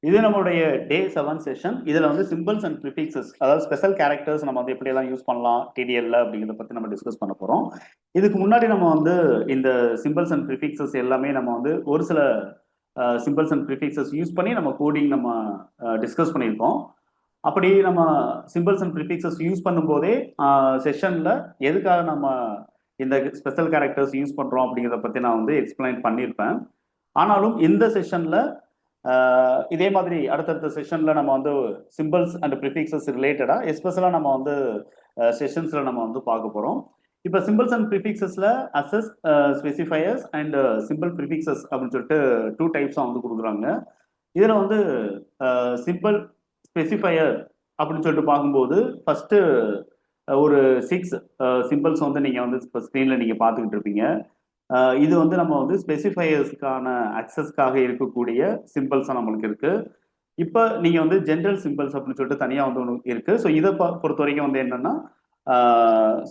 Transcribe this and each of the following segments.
இது நம்மளுடைய டே 7 செஷன். இதுல வந்து சிம்பிள்ஸ் அண்ட் ப்ரிஃபிக்ஸஸ், அதாவது ஸ்பெஷல் கேரக்டர்ஸ் நம்ம வந்து எப்படியெல்லாம் யூஸ் பண்ணலாம் டிடிஎல்ல அப்படிங்கிறத பத்தி நம்ம டிஸ்கஸ் பண்ண போறோம். இதுக்கு முன்னாடி நம்ம வந்து இந்த சிம்பிள்ஸ் அண்ட் ப்ரிஃபிக்ஸஸ் எல்லாமே நம்ம வந்து ஒரு சில சிம்பிள்ஸ் அண்ட் ப்ரிஃபிக்ஸஸ் யூஸ் பண்ணி நம்ம கோடிங் நம்ம டிஸ்கஸ் பண்ணியிருக்கோம். அப்படி நம்ம சிம்பிள்ஸ் அண்ட் ப்ரிஃபிக்ஸஸ் யூஸ் பண்ணும்போதே செஷன்ல எதுக்காக நம்ம இந்த ஸ்பெஷல் கேரக்டர்ஸ் யூஸ் பண்றோம் அப்படிங்கிறத பத்தி நான் வந்து எக்ஸ்பிளைன் பண்ணியிருப்பேன். ஆனாலும் இந்த செஷன்ல இதே மாதிரி அடுத்தடுத்த செஷன்ல நம்ம வந்து சிம்பிள்ஸ் அண்ட் ப்ரிஃபிக்ஸஸ் ரிலேட்டடா எஸ்பெஷலா நம்ம வந்து செஷன்ஸ்ல நம்ம வந்து பார்க்க போறோம். இப்போ சிம்பிள்ஸ் அண்ட் ப்ரிஃபிக்ஸஸ்ல access specifiers and symbol prefixes அப்படின்னு சொல்லிட்டு 2 டைப்ஸா வந்து கொடுக்குறாங்க. இதுல வந்து சிம்பிள் ஸ்பெசிஃபையர் அப்படின்னு சொல்லிட்டு பார்க்கும்போது ஃபர்ஸ்ட் ஒரு 6 சிம்பிள்ஸ் வந்து நீங்க வந்து ஸ்க்ரீன்ல நீங்க பார்த்துக்கிட்டு இருப்பீங்க. இது வந்து நம்ம வந்து ஸ்பெசிஃபையர்ஸ்க்கான அக்சஸ்க்காக இருக்கக்கூடிய சிம்பிள்ஸாக நம்மளுக்கு இருக்கு. இப்போ நீங்க வந்து ஜென்ரல் சிம்பிள்ஸ் அப்படின்னு சொல்லிட்டு தனியாக வந்து ஒன்று இருக்கு. ஸோ இதை பொறுத்த வரைக்கும் வந்து என்னன்னா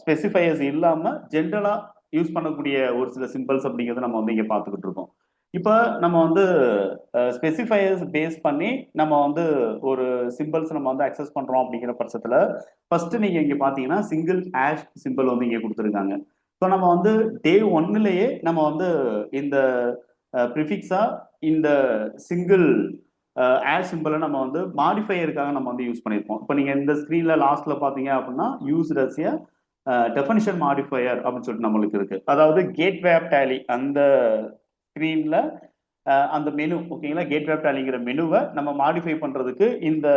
ஸ்பெசிஃபையர்ஸ் இல்லாமல் ஜென்ரலா யூஸ் பண்ணக்கூடிய ஒரு சில சிம்பிள்ஸ் அப்படிங்கிறத நம்ம வந்து இங்கே பார்த்துக்கிட்டு இருக்கோம். இப்போ நம்ம வந்து ஸ்பெசிஃபையர்ஸ் பேஸ் பண்ணி நம்ம வந்து ஒரு சிம்பிள்ஸ் நம்ம வந்து அக்சஸ் பண்றோம் அப்படிங்கிற பட்சத்தில் ஃபர்ஸ்ட் நீங்க இங்க பாத்தீங்கன்னா சிங்கிள் ஆஷ் சிம்பிள் வந்து இங்க கொடுத்துருக்காங்க. ஸோ நம்ம வந்து டே 1லேயே நம்ம வந்து இந்த ப்ரிஃபிக்ஸா இந்த சிங்கிள் ஆஷ் சிம்பிளை நம்ம வந்து மாடிஃபையருக்காக நம்ம வந்து யூஸ் பண்ணியிருப்போம். இப்போ நீங்க இந்த ஸ்க்ரீன்ல லாஸ்ட்ல பாத்தீங்க அப்படின்னா யூஸ் ரசிய டெஃபனிஷன் மாடிஃபையர் அப்படின்னு சொல்லிட்டு நம்மளுக்கு இருக்கு. அதாவது கேட்வே ஆஃப் டேலி அந்த ஸ்க்ரீன்ல அந்த மெனு ஓகேங்களா, கேட்வே ஆஃப் டேலிங்கிற மெனுவை நம்ம மாடிஃபை பண்றதுக்கு இந்த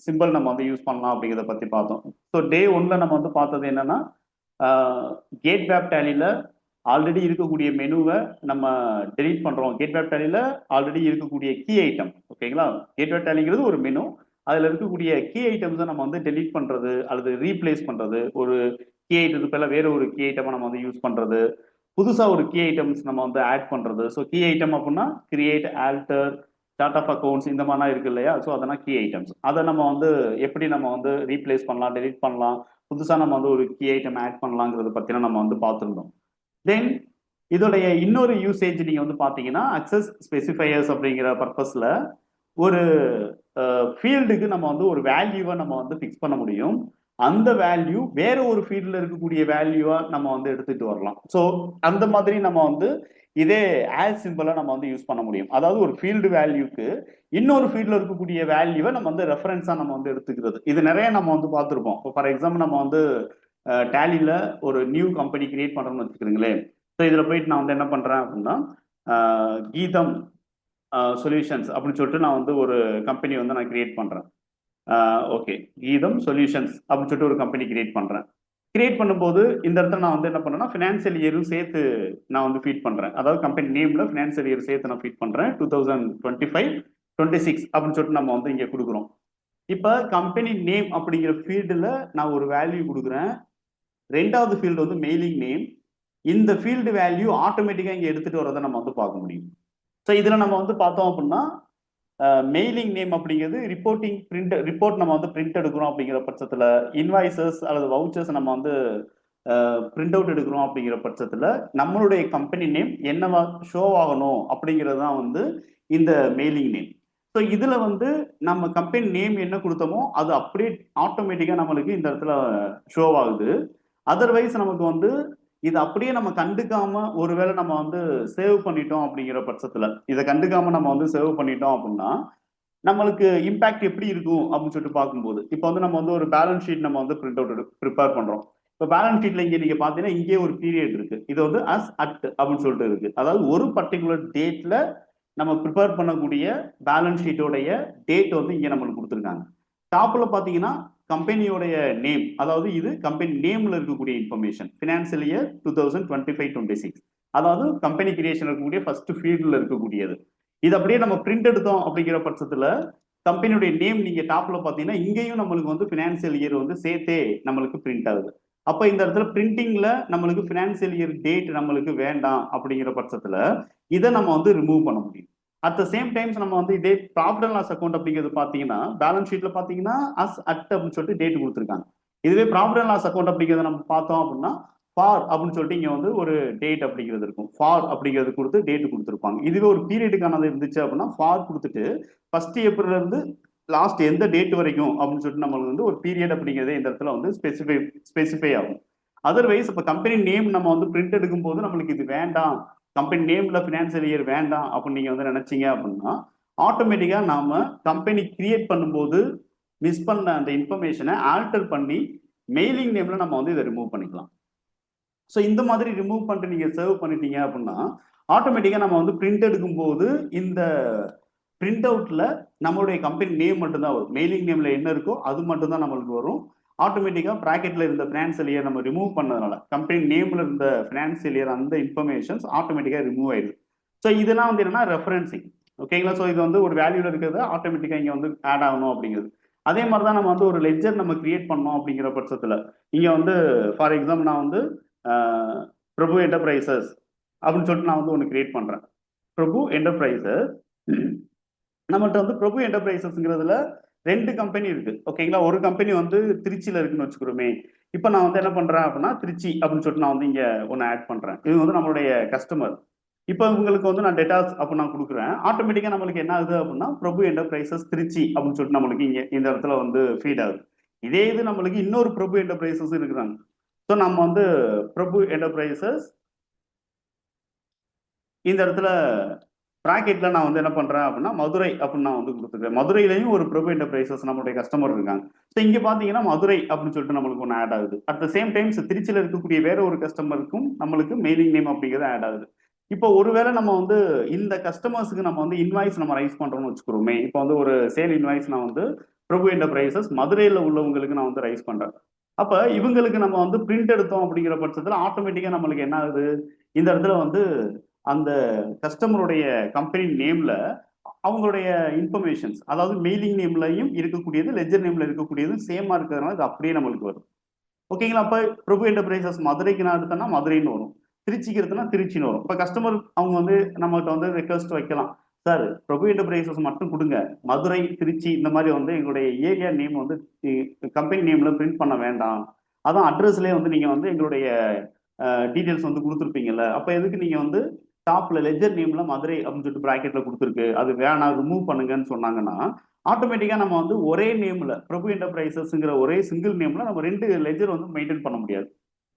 சிம்பிள் நம்ம வந்து யூஸ் பண்ணலாம் அப்படிங்கிறத பத்தி பார்த்தோம். ஸோ டே 1ல நம்ம வந்து பார்த்தது என்னன்னா கேட்வே ஆஃப் டேலியில ஆல்ரெடி இருக்கக்கூடிய மெனுவை நம்ம டெலீட் பண்றோம். கேட்வே ஆஃப் டேலியில ஆல்ரெடி இருக்கக்கூடிய கீ ஐட்டம் ஓகேங்களா, கேட்வே ஆஃப் டேலிங்கிறது ஒரு மெனு, அதுல இருக்கக்கூடிய கீ ஐட்டம்ஸை நம்ம வந்து டெலீட் பண்றது அல்லது ரீப்ளேஸ் பண்றது, ஒரு கீ ஐட்டத்துக்கு பதிலாக வேற ஒரு கீ ஐட்டமா நம்ம வந்து யூஸ் பண்றது, புதுசா ஒரு கீ ஐட்டம்ஸ் நம்ம வந்து ஆட் பண்றது. ஸோ கீ ஐட்டம் அப்படின்னா create, alter, start of accounts இந்த மாதிரிலாம் இருக்கு இல்லையா. ஸோ அதெல்லாம் கீ ஐட்டம்ஸ். அதை நம்ம வந்து எப்படி நம்ம வந்து ரீப்ளேஸ் பண்ணலாம், டெலீட் பண்ணலாம், புதுசா நம்ம வந்து ஒரு கீ ஐட்டம் ஆட் பண்ணலாங்கிறத பத்தினா நம்ம வந்து பார்த்துருந்தோம். தென் இதோடைய இன்னொரு யூசேஜ் நீங்க வந்து பாத்தீங்கன்னா அக்சஸ் ஸ்பெசிஃபையர்ஸ் அப்படிங்கிற பர்பஸ்ல ஒரு ஃபீல்டுக்கு நம்ம வந்து ஒரு வேல்யூவை நம்ம வந்து ஃபிக்ஸ் பண்ண முடியும். அந்த வேல்யூ வேற ஒரு ஃபீல்டில் இருக்கக்கூடிய வேல்யூவா நம்ம வந்து எடுத்துட்டு வரலாம். ஸோ அந்த மாதிரி நம்ம வந்து இதே ஆஸ் சிம்பிளா நம்ம வந்து யூஸ் பண்ண முடியும். அதாவது ஒரு ஃபீல்டு வேல்யூக்கு இன்னொரு ஃபீல்டில் இருக்கக்கூடிய வேல்யூவை நம்ம வந்து ரெஃபரன்ஸா நம்ம வந்து எடுத்துக்கிறது. இது நிறைய நம்ம வந்து பார்த்துருப்போம். ஃபார் எக்ஸாம்பிள் நம்ம வந்து டேலியில ஒரு நியூ கம்பெனி கிரியேட் பண்றோம்னு வச்சுக்கிறீங்களேன். ஸோ இதுல போயிட்டு நான் வந்து என்ன பண்றேன் அப்படின்னா கீதம் சொல்யூஷன்ஸ் அப்படின்னு சொல்லிட்டு நான் வந்து ஒரு கம்பெனி வந்து நான் கிரியேட் பண்றேன். ஓகே, கீதம் சொல்யூஷன்ஸ் அப்படின்னு சொல்லிட்டு ஒரு கம்பெனி கிரியேட் பண்றேன். கிரியேட் பண்ணும்போது இந்த இடத்துல நான் வந்து என்ன பண்ணேன்னா ஃபினான்சியல் இயரும் சேர்த்து நான் வந்து ஃபீட் பண்றேன். அதாவது கம்பெனி நேம்ல ஃபினான்சியல் இயர் சேர்த்து நான் ஃபீட் பண்றேன். 2025-26 அப்படின்னு சொல்லிட்டு நம்ம வந்து இங்க கொடுக்குறோம். இப்போ கம்பெனி நேம் அப்படிங்கிற ஃபீல்டில் நான் ஒரு வேல்யூ கொடுக்குறேன். ரெண்டாவது ஃபீல்டு வந்து மெயிலிங் நேம். இந்த ஃபீல்டு வேல்யூ ஆட்டோமேட்டிக்காக இங்கே எடுத்துட்டு வரதை நம்ம வந்து பார்க்க முடியும். ஸோ இதில் நம்ம வந்து பார்த்தோம் அப்படின்னா மெயிலிங் நேம் அப்படிங்கிறது ரிப்போர்ட் நம்ம வந்து பிரிண்ட் எடுக்கிறோம் அப்படிங்கிற பட்சத்தில், இன்வாய்சஸ் அல்லது வவுச்சர்ஸ் நம்ம வந்து பிரிண்ட் அவுட் எடுக்கிறோம் அப்படிங்கிற பட்சத்தில் நம்மளுடைய கம்பெனி நேம் என்னவா ஷோ ஆகணும் அப்படிங்கிறது தான் வந்து இந்த மெயிலிங் நேம். ஸோ இதில் வந்து நம்ம கம்பெனி நேம் என்ன கொடுத்தோமோ அது அப்படியே ஆட்டோமேட்டிக்காக நம்மளுக்கு இந்த இடத்துல ஷோ ஆகுது. அதர்வைஸ் நமக்கு வந்து இது அப்படியே நம்ம கண்டுக்காம ஒருவேளை நம்ம வந்து சேவ் பண்ணிட்டோம் அப்படிங்கிற பட்சத்துல, இதை கண்டுக்காம நம்ம வந்து சேவ் பண்ணிட்டோம் அப்படின்னா நம்மளுக்கு இம்பாக்ட் எப்படி இருக்கும் அப்படின்னு சொல்லிட்டு பார்க்கும்போது, இப்போ வந்து நம்ம வந்து ஒரு பேலன்ஸ் ஷீட் நம்ம வந்து பிரிண்ட் அவுட் ப்ரிப்பேர் பண்றோம். இப்போ பேலன்ஸ் ஷீட்ல இங்கே நீங்க பாத்தீங்கன்னா இங்கே ஒரு பீரியட் இருக்கு. இது வந்து அஸ் அட் அப்படின்னு சொல்லிட்டு இருக்கு. அதாவது ஒரு பர்டிகுலர் டேட்ல நம்ம ப்ரிப்பேர் பண்ணக்கூடிய பேலன்ஸ் ஷீட்டோடைய டேட் வந்து இங்கே நம்மளுக்கு கொடுத்துருக்காங்க. டாப்ல பாத்தீங்கன்னா கம்பெனியோடைய நேம், அதாவது இது கம்பெனி நேம்ல இருக்கக்கூடிய இன்ஃபர்மேஷன், ஃபினான்சியல் இயர் 2025-26, அதாவது கம்பெனி கிரியேஷன் இருக்கக்கூடிய ஃபர்ஸ்ட் ஃபீல்டில் இருக்கக்கூடியது. இது அப்படியே நம்ம பிரிண்ட் எடுத்தோம் அப்படிங்கிற பட்சத்துல கம்பெனியுடைய நேம் நீங்க டாப்ல பாத்தீங்கன்னா இங்கேயும் நம்மளுக்கு வந்து ஃபினான்சியல் இயர் வந்து சேர்த்தே நம்மளுக்கு பிரிண்ட் ஆகுது. அப்ப இந்த இடத்துல பிரிண்டிங்ல நம்மளுக்கு ஃபினான்சியல் இயர் டேட் நம்மளுக்கு வேண்டாம் அப்படிங்கிற பட்சத்துல இதை நம்ம வந்து ரிமூவ் பண்ண முடியும். அட் த சேம் டைம்ஸ் நம்ம வந்து இதே ப்ராஃபிட் அண்ட் லாஸ் அக்கௌண்ட் அப்படிங்கிறது பாத்தீங்கன்னா பேலன்ஸ் ஷீட்ல பாத்தீங்கன்னா அஸ் அட் அப்படின்னு சொல்லிட்டு டேட் கொடுத்துருக்காங்க. இதுவே ப்ராஃபிட் அண்ட் லாஸ் அக்கௌண்ட் அப்படிங்கிறத நம்ம பார்த்தோம் அப்படின்னா ஃபார் அப்படின்னு சொல்லிட்டு இங்க வந்து ஒரு டேட் அப்படிங்கிறது இருக்கும். ஃபார் அப்படிங்கிறது கொடுத்து டேட் கொடுத்துருப்பாங்க. இதுவே ஒரு பீரியடுக்கானது இருந்துச்சு அப்படின்னா ஃபார் கொடுத்துட்டு ஃபர்ஸ்ட் ஏப்ரல்ல இருந்து லாஸ்ட் எந்த டேட் வரைக்கும் அப்படின்னு சொல்லிட்டு நம்மளுக்கு வந்து ஒரு பீரியட் அப்படிங்கிறதே இந்த இடத்துல வந்து ஸ்பெசிஃபை ஆகும். அதர்வைஸ் இப்போ கம்பெனி நேம் நம்ம வந்து பிரிண்ட் எடுக்கும் போது நம்மளுக்கு இது வேண்டாம், கம்பெனி நேம்ல ஃபினான்சியல் இயர் வேண்டாம் அப்படின்னு நீங்க வந்து நினைச்சீங்க அப்படின்னா ஆட்டோமேட்டிக்கா நாம கம்பெனி கிரியேட் பண்ணும்போது மிஸ் பண்ண அந்த இன்ஃபர்மேஷனை ஆல்டர் பண்ணி மெயிலிங் நேம்ல நம்ம வந்து இதை ரிமூவ் பண்ணிக்கலாம். ஸோ இந்த மாதிரி ரிமூவ் பண்ணிட்டு நீங்க சர்வ் பண்ணிட்டீங்க அப்படின்னா ஆட்டோமேட்டிக்கா நம்ம வந்து பிரிண்ட் எடுக்கும் போது இந்த பிரிண்ட் அவுட்ல நம்மளுடைய கம்பெனி நேம் மட்டும்தான் வரும். மெயிலிங் நேம்ல என்ன இருக்கோ அது மட்டும் தான் நம்மளுக்கு வரும். ஆட்டோமேட்டிக்கா ப்ராக்கெட்ல இருந்த ஃபினான்சியல் இயர் நம்ம ரிமூவ் பண்ணதுனால கம்பெனி நேம்ல இருந்த ஃபினான்சியல் இயர் அந்த இன்ஃபர்மேஷன்ஸ் ஆட்டோமேட்டிக்கா ரிமூவ் ஆயிடுது. ஸோ இதெல்லாம் வந்து என்னன்னா ரெஃபரன்சிங். ஓகேங்களா? ஸோ இது வந்து ஒரு வேல்யூல இருக்கிறது ஆட்டோமேட்டிக்கா இங்க வந்து ஆட் ஆகணும் அப்படிங்கிறது. அதே மாதிரி தான் நம்ம வந்து ஒரு லெட்ஜர் நம்ம கிரியேட் பண்ணோம் அப்படிங்கிற பட்சத்துல இங்க வந்து ஃபார் எக்ஸாம்பிள் நான் வந்து பிரபு என்டர்பிரைசஸ் அப்படின்னு சொல்லிட்டு நான் வந்து ஒன்று கிரியேட் பண்றேன். பிரபு என்டர்பிரைசஸ் நம்மகிட்ட வந்து பிரபு என்டர்பிரைசஸ்ங்கிறதுல 2 கம்பெனி இருக்கு. ஓகேங்களா? ஒரு கம்பெனி வந்து திருச்சியில இருக்குன்னு வச்சுக்கிறோமே. இப்போ நான் வந்து என்ன பண்றேன் அப்படின்னா திருச்சி அப்படின்னு சொல்லிட்டு நான் வந்து இங்க ஒன்று ஆட் பண்றேன். இது வந்து நம்மளுடைய கஸ்டமர். இப்போ உங்களுக்கு வந்து நான் டேட்டாஸ் அப்போ நான் கொடுக்குறேன். ஆட்டோமேட்டிக்கா நம்மளுக்கு என்ன ஆகுது அப்படின்னா பிரபு என்டர்பிரைசஸ் திருச்சி அப்படின்னு சொல்லிட்டு நம்மளுக்கு இங்க இந்த இடத்துல வந்து ஃபீட் ஆகுது. இதே இது நம்மளுக்கு இன்னொரு பிரபு என்டர்பிரைசஸ் இருக்கிறாங்க. ஸோ நம்ம வந்து பிரபு என்டர்பிரைசஸ் இந்த இடத்துல ப்ராக்கெட்ல நான் வந்து என்ன பண்றேன் அப்படின்னா மதுரை அப்படின்னு நான் வந்து கொடுத்துருக்கேன். மதுரையிலையும் ஒரு பிரபு என்டர்பிரைசஸ் நம்மளுடைய கஸ்டமர் இருக்காங்க. ஸோ இங்க பாத்தீங்கன்னா மதுரை அப்படின்னு சொல்லிட்டு நம்மளுக்கு ஒன்று ஆட் ஆகுது. அட் த சேம் டைம்ஸ் திருச்சியில இருக்கக்கூடிய வேற ஒரு கஸ்டமருக்கும் நம்மளுக்கு மெயிலிங் நேம் அப்படிங்கிறது ஆட் ஆகுது. இப்போ ஒருவேளை நம்ம வந்து இந்த கஸ்டமர்ஸுக்கு நம்ம வந்து இன்வாய்ஸ் நம்ம ரைஸ் பண்றோம்னு வச்சுக்கிறோமே. இப்போ வந்து ஒரு சேல் இன்வாய்ஸ் நான் வந்து பிரபு என்டர்பிரைசஸ் மதுரையில உள்ளவங்களுக்கு நான் வந்து ரைஸ் பண்றேன். அப்ப இவங்களுக்கு நம்ம வந்து பிரிண்ட் எடுத்தோம் அப்படிங்கிற பட்சத்துல ஆட்டோமேட்டிக்கா நம்மளுக்கு என்ன ஆகுது, இந்த இடத்துல வந்து அந்த கஸ்டமருடைய கம்பெனி நேம்ல அவங்களுடைய இன்ஃபர்மேஷன்ஸ் அதாவது மெயிலிங் நேம்லையும் இருக்கக்கூடியது லெஜர் நேம்ல இருக்கக்கூடியது சேமா இருக்கிறதுனால இது அப்படியே நம்மளுக்கு வரும். ஓகேங்களா? அப்ப பிரபு என்டர்பிரைசஸ் மதுரைக்கு நான் எடுத்தேன்னா மதுரைன்னு வரும், திருச்சிக்கு எடுத்தனா திருச்சின்னு வரும். இப்ப கஸ்டமர் அவங்க வந்து நம்மகிட்ட வந்து ரெக்வஸ்ட் வைக்கலாம், சார் பிரபு என்டர்பிரைசஸ் மட்டும் கொடுங்க, மதுரை திருச்சி இந்த மாதிரி வந்து எங்களுடைய ஏரியா நேம் வந்து கம்பெனி நேம்ல பிரிண்ட் பண்ண வேண்டாம், அதான் அட்ரஸ்லேயே வந்து நீங்க வந்து எங்களுடைய டீடைல்ஸ் வந்து கொடுத்துருப்பீங்கல்ல, அப்ப எதுக்கு நீங்க வந்து டாப்ல லெஜர் நேம்ல மதுரை அப்படின்னு சொல்லிட்டு பிராக்கெட்ல கொடுத்துருக்கு, அது வேணாம் ரிமூவ் பண்ணுங்கன்னு சொன்னாங்கன்னா ஆட்டோமேட்டிக்கா நம்ம வந்து ஒரே நேம்ல பிரபு என்டர்பிரைசஸ்ங்கிற ஒரே சிங்கிள் நேம்ல நம்ம 2 லெஜர் வந்து மெயின்டைன் பண்ண முடியாது.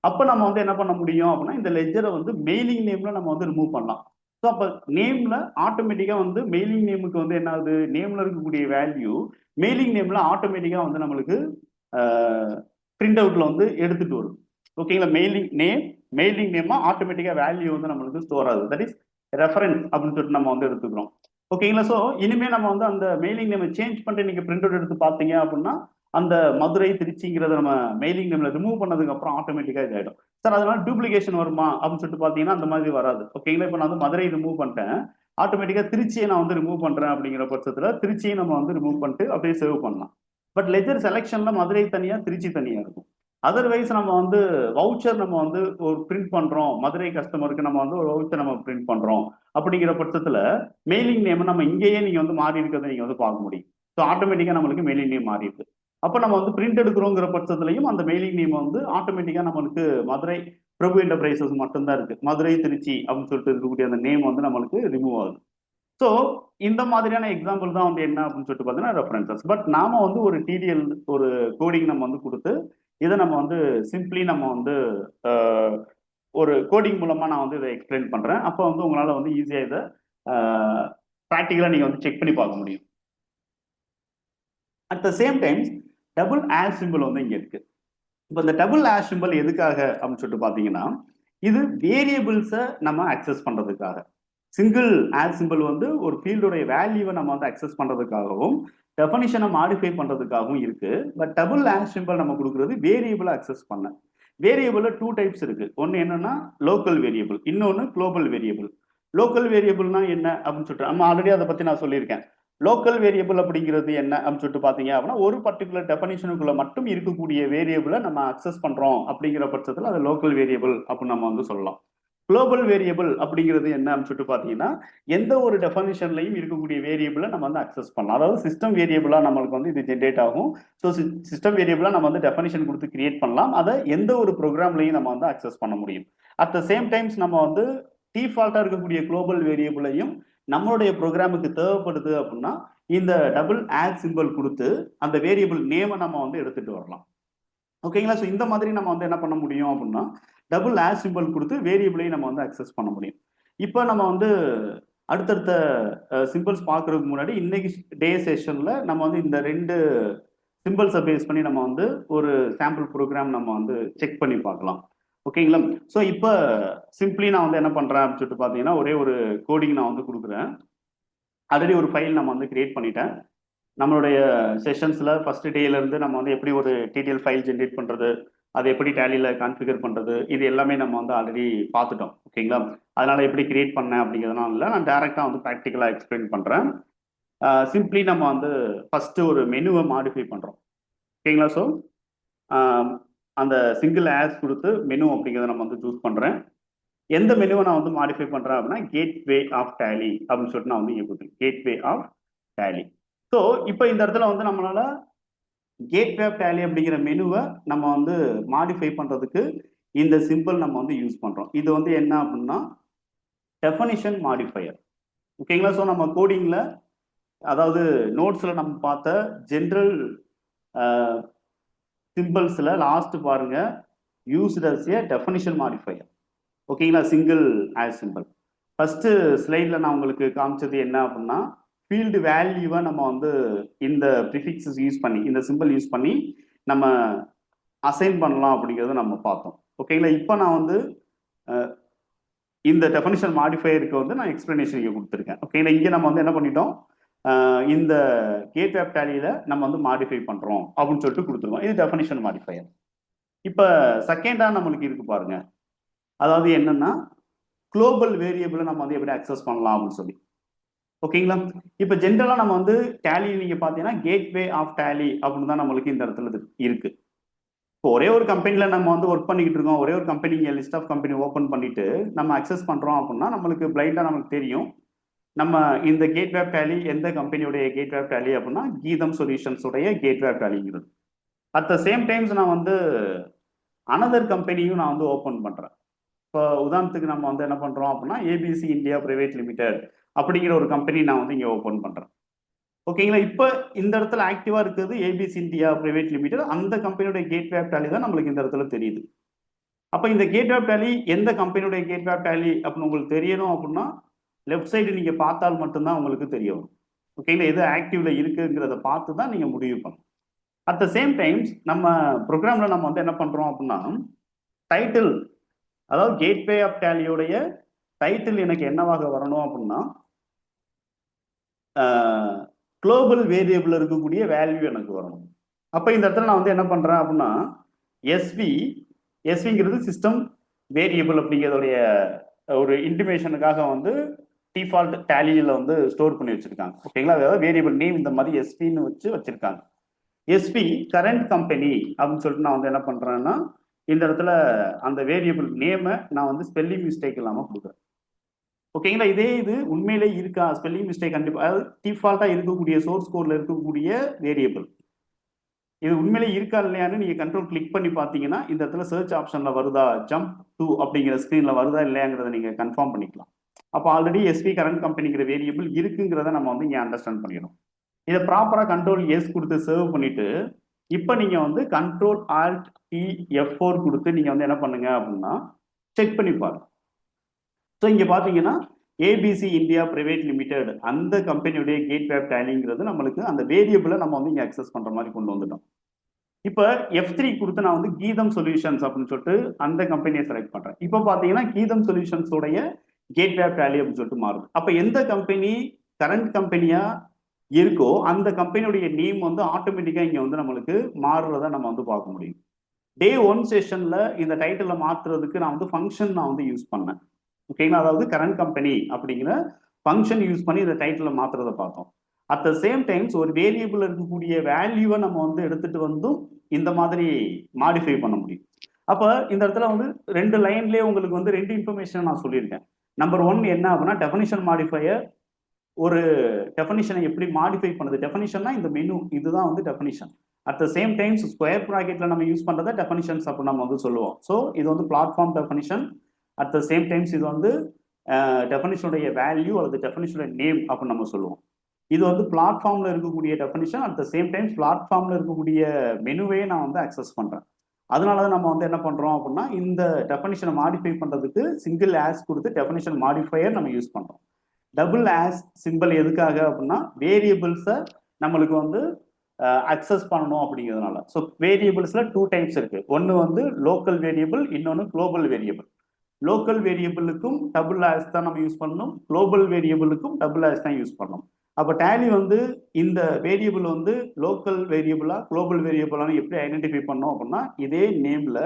அப்ப நம்ம வந்து என்ன பண்ண முடியும் அப்படின்னா இந்த லெஜரை வந்து மெயிலிங் நேம்ல நம்ம வந்து ரிமூவ் பண்ணலாம். ஸோ அப்ப நேம்ல ஆட்டோமேட்டிக்கா வந்து மெயிலிங் நேமுக்கு வந்து என்ன ஆகுது, நேம்ல இருக்கக்கூடிய வேல்யூ மெயிலிங் நேம்ல ஆட்டோமேட்டிக்கா வந்து நம்மளுக்கு பிரிண்ட் அவுட்ல வந்து எடுத்துட்டு வரும். ஓகேங்களா? மெயிலிங் நேமா ஆட்டோமேட்டிக்கா வேல்யூ வந்து நம்மளுக்கு ஸ்டோர் ஆகுது. தட் இஸ் ரெஃபரன்ஸ் அப்படின்னு சொல்லிட்டு நம்ம வந்து எடுத்துக்கிறோம். ஓகேங்களா? ஸோ இனிமே நம்ம வந்து அந்த மெயிலிங் நேம் சேஞ்ச் பண்ணிட்டு நீங்க பிரிண்ட் அவுட் எடுத்து பார்த்தீங்க அப்படின்னா அந்த மதுரை திருச்சிங்கிறத நம்ம மெயிலிங் நேம்ல ரிமூவ் பண்ணதுக்கு அப்புறம் ஆட்டோமேட்டிக்கா இதாயிடும். சார் அதனால டூப்ளிகேஷன் வருமா அப்படின்னு சொல்லிட்டு பாத்தீங்கன்னா அந்த மாதிரி வராது. ஓகேங்களா? இப்போ நான் வந்து மதுரை ரிமூவ் பண்ணிட்டேன், ஆட்டோமேட்டிக்கா திருச்சியை நான் வந்து ரிமூவ் பண்றேன் அப்படிங்கிற பட்சத்துல திருச்சியை நம்ம வந்து ரிமூவ் பண்ணிட்டு அப்படியே சேவ் பண்ணலாம். பட் லெஜர் செலெக்ஷன்ல மதுரை தனியா திருச்சி தனியா இருக்கும். அதர்வைஸ் நம்ம வந்து வவுச்சர் நம்ம வந்து ஒரு பிரிண்ட் பண்றோம், மதுரை கஸ்டமருக்கு நம்ம வந்து ஒரு வவுச்சர் நம்ம பிரிண்ட் பண்றோம் அப்படிங்கிற பட்சத்துல மெயிலிங் நேம் நம்ம இங்கேயே நீங்க வந்து மாறி இருக்கிறத நீங்க வந்து பார்க்க முடியும். ஸோ ஆட்டோமேட்டிக்கா நம்மளுக்கு மெயிலிங் நேம் மாறி இருக்கு. அப்ப நம்ம வந்து பிரிண்ட் எடுக்கிறோங்கிற பட்சத்துலையும் அந்த மெயிலிங் நேம் வந்து ஆட்டோமேட்டிக்கா நம்மளுக்கு மதுரை பிரபு என்டர்பிரைசஸ் மட்டும்தான் இருக்கு, மதுரை திருச்சி அப்படின்னு சொல்லிட்டு இருக்கக்கூடிய அந்த நேம் வந்து நம்மளுக்கு ரிமூவ் ஆகுது. ஸோ இந்த மாதிரியான எக்ஸாம்பிள் தான் வந்து என்ன அப்படின்னு சொல்லிட்டு பார்த்தீங்கன்னா ரெஃபரன்சஸ். பட் நாம வந்து ஒரு டிடிஎல் ஒரு கோடிங் நம்ம வந்து கொடுத்து இதை நம்ம வந்து சிம்பிளி நம்ம வந்து ஒரு கோடிங் மூலமா நான் வந்து இதை எக்ஸ்பிளைன் பண்றேன். அப்போ வந்து உங்களால வந்து ஈஸியா இதை ப்ராக்டிக்கலா நீங்க வந்து செக் பண்ணி பார்க்க முடியும். At the same times double ash simple வந்து இங்க இருக்கு. இப்போ இந்த டபுள் ஆஷ் சிம்பிள் எதுக்காக அப்படின்னு சொல்லிட்டு பாத்தீங்கன்னா இது வேரியபிள்ஸை நம்ம அக்சஸ் பண்றதுக்காக. சிங்கிள் ஆஷ் சிம்பிள் வந்து ஒரு ஃபீல்டோடைய வேல்யூவை நம்ம வந்து அக்சஸ் பண்றதுக்காகவும் டெஃபனிஷனை மாடிஃபை பண்றதுக்காகவும் இருக்கு. பட் டபுள் ஆஷ் சிம்பிள் நம்ம கொடுக்குறது வேரியபிளை அக்சஸ் பண்ண. வேரியபிள்ல 2 டைப்ஸ் இருக்கு. ஒன்னு என்னன்னா லோக்கல் வேரியபிள், இன்னொன்னு குளோபல் வேரியபிள். லோக்கல் வேரியபிள்னா என்ன அப்படின்னு சொல்லிட்டு நம்ம ஆல்ரெடி அதை பத்தி நான் சொல்லியிருக்கேன். லோக்கல் வேரியபிள் அப்படிங்கிறது என்ன அப்படின்னு சொல்லிட்டு பாத்தீங்க அப்படின்னா ஒரு பர்டிகுலர் டெஃபனிஷனுக்குள்ள மட்டும் இருக்கக்கூடிய வேரியபிளை நம்ம அக்சஸ் பண்றோம் அப்படிங்கிற பட்சத்துல அது லோக்கல் வேரியபிள் அப்படின்னு நம்ம வந்து சொல்லலாம். குளோபல் வேரியபிள் அப்படிங்கிறது என்ன அப்படின்னு சொல்லிட்டு பார்த்தீங்கன்னா எந்த ஒரு டெஃபனிஷன்லையும் இருக்கக்கூடிய வேரியபிளை நம்ம வந்து அக்சஸ் பண்ணலாம். அதாவது சிஸ்டம் வேரியபிளா நம்மளுக்கு வந்து இது ஜென்ரேட் ஆகும். ஸோ சிஸ்டம் வேரியபிளா நம்ம வந்து டெஃபனிஷன் கொடுத்து கிரியேட் பண்ணலாம். அதை எந்த ஒரு ப்ரோக்ராம்லையும் நம்ம வந்து அக்சஸ் பண்ண முடியும். அட் த சேம் டைம்ஸ் நம்ம வந்து டிஃபால்ட்டா இருக்கக்கூடிய குளோபல் வேரியபிளையும் நம்மளுடைய ப்ரோக்ராமுக்கு தேவைப்படுது அப்படின்னா இந்த டபுள் ஆட் சிம்பிள் கொடுத்து அந்த வேரியபிள் நேமை நம்ம வந்து எடுத்துட்டு வரலாம். ஓகேங்களா? ஸோ இந்த மாதிரி நம்ம வந்து என்ன பண்ண முடியும் அப்படின்னா டபுள் ஆஸ் சிம்பிள் கொடுத்து வேரியபிளையும் நம்ம வந்து அக்சஸ் பண்ண முடியும். இப்போ நம்ம வந்து அடுத்தடுத்த சிம்பிள்ஸ் பார்க்கறதுக்கு முன்னாடி இன்னைக்கு டே செஷன்ல நம்ம வந்து இந்த 2 சிம்பிள்ஸை பேஸ் பண்ணி நம்ம வந்து ஒரு சாம்பிள் ப்ரோக்ராம் நம்ம வந்து செக் பண்ணி பார்க்கலாம். ஓகேங்களா? ஸோ இப்போ சிம்பிளி நான் வந்து என்ன பண்றேன் அப்படின்னு சொல்லிட்டு பார்த்தீங்கன்னா ஒரே ஒரு கோடிங் நான் வந்து கொடுக்குறேன். ஆல்ரெடி ஒரு ஃபைல் நம்ம வந்து கிரியேட் பண்ணிட்டேன். நம்மளுடைய செஷன்ஸ்ல ஃபர்ஸ்ட் டேல இருந்து நம்ம வந்து எப்படி ஒரு டிடிஎல் ஃபைல் ஜென்ரேட் பண்றது, அதை எப்படி டேலியில கான்ஃபிகர் பண்றது, இது எல்லாமே நம்ம வந்து ஆல்ரெடி பார்த்துட்டோம். ஓகேங்களா? அதனால எப்படி கிரியேட் பண்ணேன் அப்படிங்கிறதுனால இல்லை, நான் டைரக்டா வந்து ப்ராக்டிக்கலா எக்ஸ்பிளைன் பண்றேன். சிம்பிளி நம்ம வந்து ஃபர்ஸ்ட் ஒரு மெனுவை மாடிஃபை பண்றோம். ஓகேங்களா? ஸோ அந்த சிங்கிள் ஆஸ் கொடுத்து மெனு அப்படிங்கிறத நம்ம வந்து சூஸ் பண்றேன். எந்த மெனுவை நான் வந்து மாடிஃபை பண்றேன் அப்படின்னா கேட்வே ஆஃப் டேலி அப்படின்னு சொல்லிட்டு நான் வந்து இங்கே கொடுத்துருக்கேன். Gateway of tally. ஸோ இப்போ இந்த இடத்துல வந்து நம்மளால கேட்வே ஆஃப் டேலி அப்படிங்கிற மெனுவை நம்ம வந்து மாடிஃபை பண்றதுக்கு இந்த சிம்பிள் நம்ம வந்து யூஸ் பண்றோம். இது வந்து என்ன அப்படின்னா டெஃபனிஷன் மாடிஃபையர். ஓகேங்களா? ஸோ நம்ம கோடிங்ல அதாவது நோட்ஸ்ல நம்ம பார்த்த ஜென்ரல் சிம்பிள்ஸ்ல லாஸ்ட் பாருங்க used as a definition modifier. ஓகேங்களா? Single hash symbol. ஃபர்ஸ்ட் ஸ்லைட்ல நான் உங்களுக்கு காமிச்சது என்ன அப்படின்னா ஃபீல்டு வேல்யூவை நம்ம வந்து இந்த ப்ரிஃபிக்ஸஸ் யூஸ் பண்ணி இந்த சிம்பிள் யூஸ் பண்ணி நம்ம அசைன் பண்ணலாம் அப்படிங்கிறத நம்ம பார்த்தோம். ஓகேங்களா? இப்போ நான் வந்து இந்த டெஃபனிஷன் மாடிஃபையருக்கு வந்து நான் எக்ஸ்பிளனேஷன் இங்கே கொடுத்துருக்கேன். ஓகேங்களா? இங்கே நம்ம வந்து என்ன பண்ணிட்டோம், இந்த கேட்வே ஆஃப் டேலியில நம்ம வந்து மாடிஃபை பண்றோம் அப்படின்னு சொல்லிட்டு கொடுத்துருக்கோம். இது டெஃபனிஷன் மாடிஃபையர். இப்போ செகண்டா நம்மளுக்கு இருக்கு பாருங்க, அதாவது என்னன்னா குளோபல் வேரியபிளை நம்ம வந்து எப்படி அக்சஸ் பண்ணலாம் அப்படின்னு சொல்லி. ஓகேங்களா? இப்போ ஜென்ரலா நம்ம வந்து டேலி நீங்க பாத்தீங்கன்னா கேட்வே ஆஃப் டேலி அப்படின்னு தான் நம்மளுக்கு இந்த இடத்துல இருக்கு. இப்போ ஒரே ஒரு கம்பெனில நம்ம வந்து ஒர்க் பண்ணிக்கிட்டு இருக்கோம், ஒரே ஒரு company list of company open பண்ணிட்டு நம்ம அக்சஸ் பண்றோம் அப்படின்னா நம்மளுக்கு பிளைண்டா நமக்கு தெரியும் நம்ம இந்த கேட்வே ஆஃப் டேலி எந்த கம்பெனியுடைய கேட்வே ஆஃப் டேலி அப்படின்னா கீதம் சொல்யூஷன்ஸ் உடைய கேட்வே ஆஃப் டேலிங்கிறது. அட் த சேம் டைம்ஸ் நான் வந்து அனதர் கம்பெனியும் நான் வந்து ஓப்பன் பண்றேன். இப்போ உதாரணத்துக்கு நம்ம வந்து என்ன பண்றோம் அப்படின்னா ஏபிசி இந்தியா பிரைவேட் லிமிடெட் அப்படிங்கிற ஒரு கம்பெனி நான் வந்து இங்கே ஓப்பன் பண்றேன். ஓகேங்களா? இப்போ இந்த இடத்துல ஆக்டிவா இருக்கிறது ஏபிசி இந்தியா பிரைவேட் லிமிடெட். அந்த கம்பெனியோட கேட்வே ஆஃப் டேலி தான் நம்மளுக்கு இந்த இடத்துல தெரியுது. அப்போ இந்த கேட்வே ஆஃப் டேலி எந்த கம்பெனியோட கேட்வே ஆஃப் டேலி அப்படின்னு உங்களுக்கு தெரியணும் அப்படின்னா லெஃப்ட் சைடு நீங்க பார்த்தால் மட்டும்தான் உங்களுக்கு தெரிய வரும். ஓகேங்களா? எது ஆக்டிவ்ல இருக்குங்கிறத பார்த்து தான் நீங்க முடிவு பண்ணணும். அட் த சேம் டைம்ஸ் நம்ம ப்ரோக்ராம்ல நம்ம வந்து என்ன பண்றோம் அப்படின்னா டைட்டில், அதாவது கேட்வே ஆஃப் டேலியோடைய டைட்டில் எனக்கு என்னவாக வரணும் அப்படின்னா குளோபல் வேரியபிள் இருக்கக்கூடிய வேல்யூ எனக்கு வரணும். அப்போ இந்த இடத்துல நான் வந்து என்ன பண்றேன் அப்படின்னா எஸ்விங்கிறது சிஸ்டம் வேரியபிள் அப்படிங்கிறதுடைய ஒரு இன்டிமேஷனுக்காக வந்து டிஃபால்ட் டேலியில வந்து ஸ்டோர் பண்ணி வச்சிருக்காங்க. ஓகேங்களா? அதாவது வேரியபிள் நேம் இந்த மாதிரி எஸ்பின்னு வச்சிருக்காங்க. எஸ்பி கரண்ட் கம்பெனி அப்படின்னு சொல்லிட்டு நான் வந்து என்ன பண்றேன்னா இந்த இடத்துல அந்த வேரியபிள் நேமை நான் வந்து ஸ்பெல்லிங் மிஸ்டேக் இல்லாம கொடுக்குறேன். ஓகேங்களா? இதே இது உண்மையிலே இருக்கா ஸ்பெல்லிங் மிஸ்டேக் கண்டிப்பா, அதாவது டிஃபால்ட்டா இருக்கக்கூடிய சோர்ஸ் கோட்ல இருக்கக்கூடிய வேரியபிள் இது உண்மையிலே இருக்கா இல்லையான்னு நீங்க கண்ட்ரோல் கிளிக் பண்ணி பார்த்தீங்கன்னா இந்த இடத்துல சர்ச் ஆப்ஷன்ல வருதா, ஜம்ப் டு அப்படிங்கிற ஸ்கிரீன்ல வருதா இல்லையாங்கிறத நீங்க கன்ஃபார்ம் பண்ணிக்கலாம். அப்போ ஆல்ரெடி எஸ்பி கரண்ட் கம்பெனிங்கிற வேரியபிள் இருக்குங்கிறத நம்ம வந்து இங்கே அண்டர்ஸ்டாண்ட் பண்ணிடணும். இதை ப்ராப்பராக கண்ட்ரோல் எஸ் கொடுத்து சர்வ் பண்ணிட்டு இப்போ நீங்க வந்து கண்ட்ரோல் ஆல்ட் டி F4 கொடுத்து நீங்க வந்து என்ன பண்ணுங்க அப்படின்னா செக் பண்ணி பாருங்க. ஸோ இங்க பாத்தீங்கன்னா ஏபிசி இந்தியா பிரைவேட் லிமிடெட் அந்த கம்பெனியுடைய கேட்வே ஆஃப் டேலிங்கிறது நம்மளுக்கு அந்த வேரியபிளை நம்ம வந்து இங்க அக்சஸ் பண்ற மாதிரி கொண்டு வந்துட்டோம். இப்போ F3 கொடுத்து நான் வந்து கீதம் சொல்யூஷன்ஸ் அப்படின்னு சொல்லிட்டு அந்த கம்பெனியை செலக்ட் பண்றேன். இப்போ பாத்தீங்கன்னா கீதம் சொல்யூஷன்ஸ் உடைய கேட்வே ஆஃப் டேலி அப்படின்னு சொல்லிட்டு மாறுது. அப்ப எந்த கம்பெனி கரண்ட் கம்பெனியா இருக்கோ அந்த கம்பெனியுடைய நேம் வந்து ஆட்டோமேட்டிக்கா இங்க வந்து நம்மளுக்கு மாறுறத நம்ம வந்து பார்க்க முடியும். டே 1 செஷன்ல இந்த டைட்டில மாத்துறதுக்கு நான் வந்து ஃபங்க்ஷன் நான் வந்து யூஸ் பண்ணேன். ஓகேங்களா? அதாவது கரண்ட் கம்பெனி அப்படிங்கிற ஃபங்க்ஷன் யூஸ் பண்ணி இந்த டைட்டில மாத்துறத பார்த்தோம். அட் த சேம் டைம்ஸ் ஒரு வேரியபிள் இருக்கக்கூடிய வேல்யூவை நம்ம வந்து எடுத்துட்டு வந்தும் இந்த மாதிரி மாடிஃபை பண்ண முடியும். அப்போ இந்த இடத்துல வந்து ரெண்டு லைன்லேயே உங்களுக்கு வந்து ரெண்டு இன்ஃபர்மேஷன் நான் சொல்லியிருக்கேன். நம்பர் ஒன் என்ன அப்படின்னா டெஃபனிஷன் மாடிஃபையர் ஒரு டெஃபனிஷனை எப்படி மாடிஃபை பண்ணுது. டெஃபனிஷன்னா இந்த மெனு இதுதான் வந்து definition. At the same times square ப்ராக்கெட்ல நம்ம யூஸ் பண்றத டெஃபனிஷன்ஸ் அப்படின்னு நம்ம வந்து சொல்லுவோம். ஸோ இது வந்து platform definition. At the same times இது வந்து டெஃபனிஷனுடைய வேல்யூ அல்லது டெஃபனிஷனுடைய நேம் அப்படின்னு நம்ம சொல்லுவோம். இது வந்து பிளாட்ஃபார்ம்ல இருக்கக்கூடிய definition. At the same times பிளாட்ஃபார்ம்ல இருக்கக்கூடிய மெனுவையே நான் வந்து அக்சஸ் பண்றேன். அதனால தான் நம்ம வந்து என்ன பண்றோம் அப்படின்னா இந்த டெஃபனிஷனை மாடிஃபை பண்றதுக்கு சிங்கிள் ஆஸ் கொடுத்து டெஃபனிஷன் மாடிஃபையர் நம்ம யூஸ் பண்றோம். டபுள் ஆஸ் சிம்பிள் எதுக்காக அப்படின்னா வேரியபிள்ஸை நம்மளுக்கு வந்து அக்சஸ் பண்ணணும் அப்படிங்கிறதுனால. ஸோ வேரியபிள்ஸ்ல டூ டைப்ஸ் இருக்கு. ஒன்று வந்து லோக்கல் வேரியபிள், இன்னொன்று குளோபல் வேரியபிள். லோக்கல் வேரியபிளுக்கும் டபுள் ஆஸ் தான் நம்ம யூஸ் பண்ணணும், குளோபல் வேரியபிளுக்கும் டபுள் ஆஸ் தான் யூஸ் பண்ணணும். அப்போ டேலி வந்து இந்த வேரியபிள் வந்து லோக்கல் வேரியபிளா குளோபல் வேரியபிளான்னு எப்படி ஐடென்டிஃபை பண்ணோம் அப்படின்னா இதே நேம்ல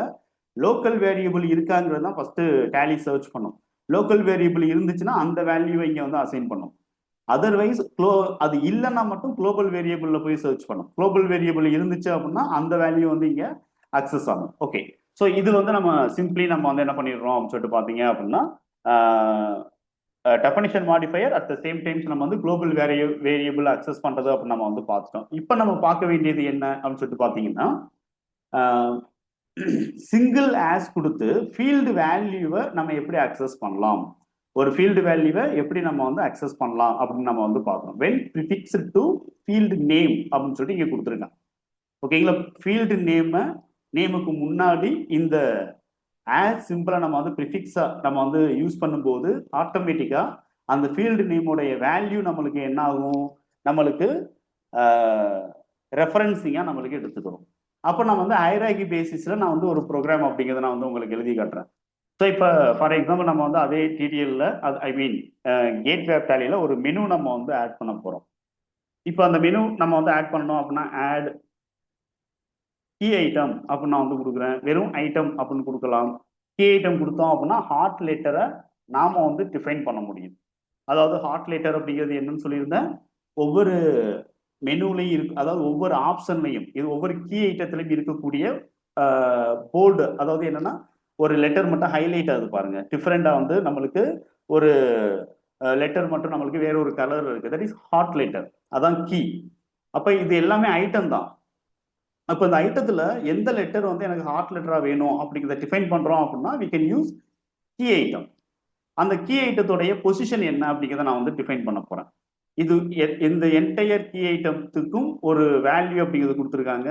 லோக்கல் வேரியபிள் இருக்காங்கிறது தான் ஃபர்ஸ்ட் டேலி சர்ச் பண்ணும். லோக்கல் வேரியபிள் இருந்துச்சுன்னா அந்த வேல்யூவை இங்கே வந்து அசைன் பண்ணும். அதர்வைஸ் அது இல்லைன்னா மட்டும் குளோபல் வேரியபிள்ல போய் சர்ச் பண்ணும். குளோபல் வேரியபிள் இருந்துச்சு அப்படின்னா அந்த வேல்யூ வந்து இங்க அக்சஸ் ஆகும். ஓகே, ஸோ இது வந்து நம்ம சிம்பிளி நம்ம வந்து என்ன பண்ணிடுறோம் அப்படின்னு சொல்லிட்டு பார்த்தீங்க அப்படின்னா definition modifier at the same times நம்ம வந்து குளோபல் வேரியபிள் அக்சஸ் பண்றது அப்படின்னு நம்ம வந்து பார்த்துட்டோம். இப்போ நம்ம பார்க்க வேண்டியது என்ன அப்படின்னு சொல்லிட்டு பார்த்தீங்கன்னா சிங்கிள் ஆஸ் கொடுத்து ஃபீல்டு வேல்யூவை நம்ம எப்படி அக்சஸ் பண்ணலாம், ஒரு ஃபீல்டு வேல்யூவை எப்படி நம்ம வந்து அக்சஸ் பண்ணலாம் அப்படின்னு நம்ம வந்து பார்க்கணும். When prefixed to field name அப்படின்னு சொல்லிட்டு இங்கே கொடுத்துருக்காங்க. ஓகேங்களா, ஃபீல்டு நேமுக்கு முன்னாடி இந்த ஆஸ் சிம்பிளை நம்ம வந்து ப்ரிஃபிக்ஸா நம்ம வந்து யூஸ் பண்ணும்போது ஆட்டோமேட்டிக்கா அந்த ஃபீல்டு நேமோடைய வேல்யூ நம்மளுக்கு என்ன ஆகும், நம்மளுக்கு ரெஃபரன்சிங்கா நம்மளுக்கு எடுத்துக்கிறோம். அப்போ நான் வந்து ஹைரார்கி பேசிஸ்ல நான் வந்து ஒரு ப்ரோக்ராம் அப்படிங்கிறத நான் வந்து உங்களுக்கு எழுதி காட்டுறேன். ஸோ இப்போ ஃபார் எக்ஸாம்பிள் நம்ம வந்து அதே டிடிஎல்ல ஐ மீன் கேட் வேப் டேலியில ஒரு மெனு நம்ம வந்து ஆட் பண்ண போறோம். இப்போ அந்த மெனு நம்ம வந்து ஆட் பண்ணணும் அப்படின்னா ஆட் கீ ஐட்டம் அப்படின்னு நான் வந்து கொடுக்குறேன். வெறும் ஐட்டம் அப்படின்னு கொடுக்கலாம். கீ ஐட்டம் கொடுத்தோம் அப்படின்னா ஹாட் லெட்டரை நாம வந்து டிஃபைன் பண்ண முடியும். அதாவது ஹாட் லெட்டர் அப்படிங்கிறது என்னன்னு சொல்லியிருந்தேன், ஒவ்வொரு மெனுலையும் இருக்கு, அதாவது ஒவ்வொரு ஆப்ஷன்லையும் இது ஒவ்வொரு கீ ஐட்டத்திலையும் இருக்கக்கூடிய போல்டு, அதாவது என்னன்னா ஒரு லெட்டர் மட்டும் ஹைலைட் ஆகுது பாருங்க, டிஃப்ரெண்டா வந்து நம்மளுக்கு ஒரு லெட்டர் மட்டும் நம்மளுக்கு வேற ஒரு கலர் இருக்கு, தட் இஸ் ஹாட் லெட்டர், அதான் கீ. அப்ப இது எல்லாமே ஐட்டம் தான். அப்போ இந்த ஐட்டத்துல எந்த லெட்டர் வந்து எனக்கு ஹாட் லெட்டரா வேணும் அப்படிங்கிறத டிஃபைன் பண்றோம் அப்படின்னா we can use key item. அந்த கீ ஐட்டத்துடைய பொசிஷன் என்ன அப்படிங்கிறத நான் வந்து டிஃபைன் பண்ண போறேன். இது இந்த என்டையர் கீ ஐட்டத்துக்கும் ஒரு வேல்யூ அப்படிங்கிறது கொடுத்துருக்காங்க.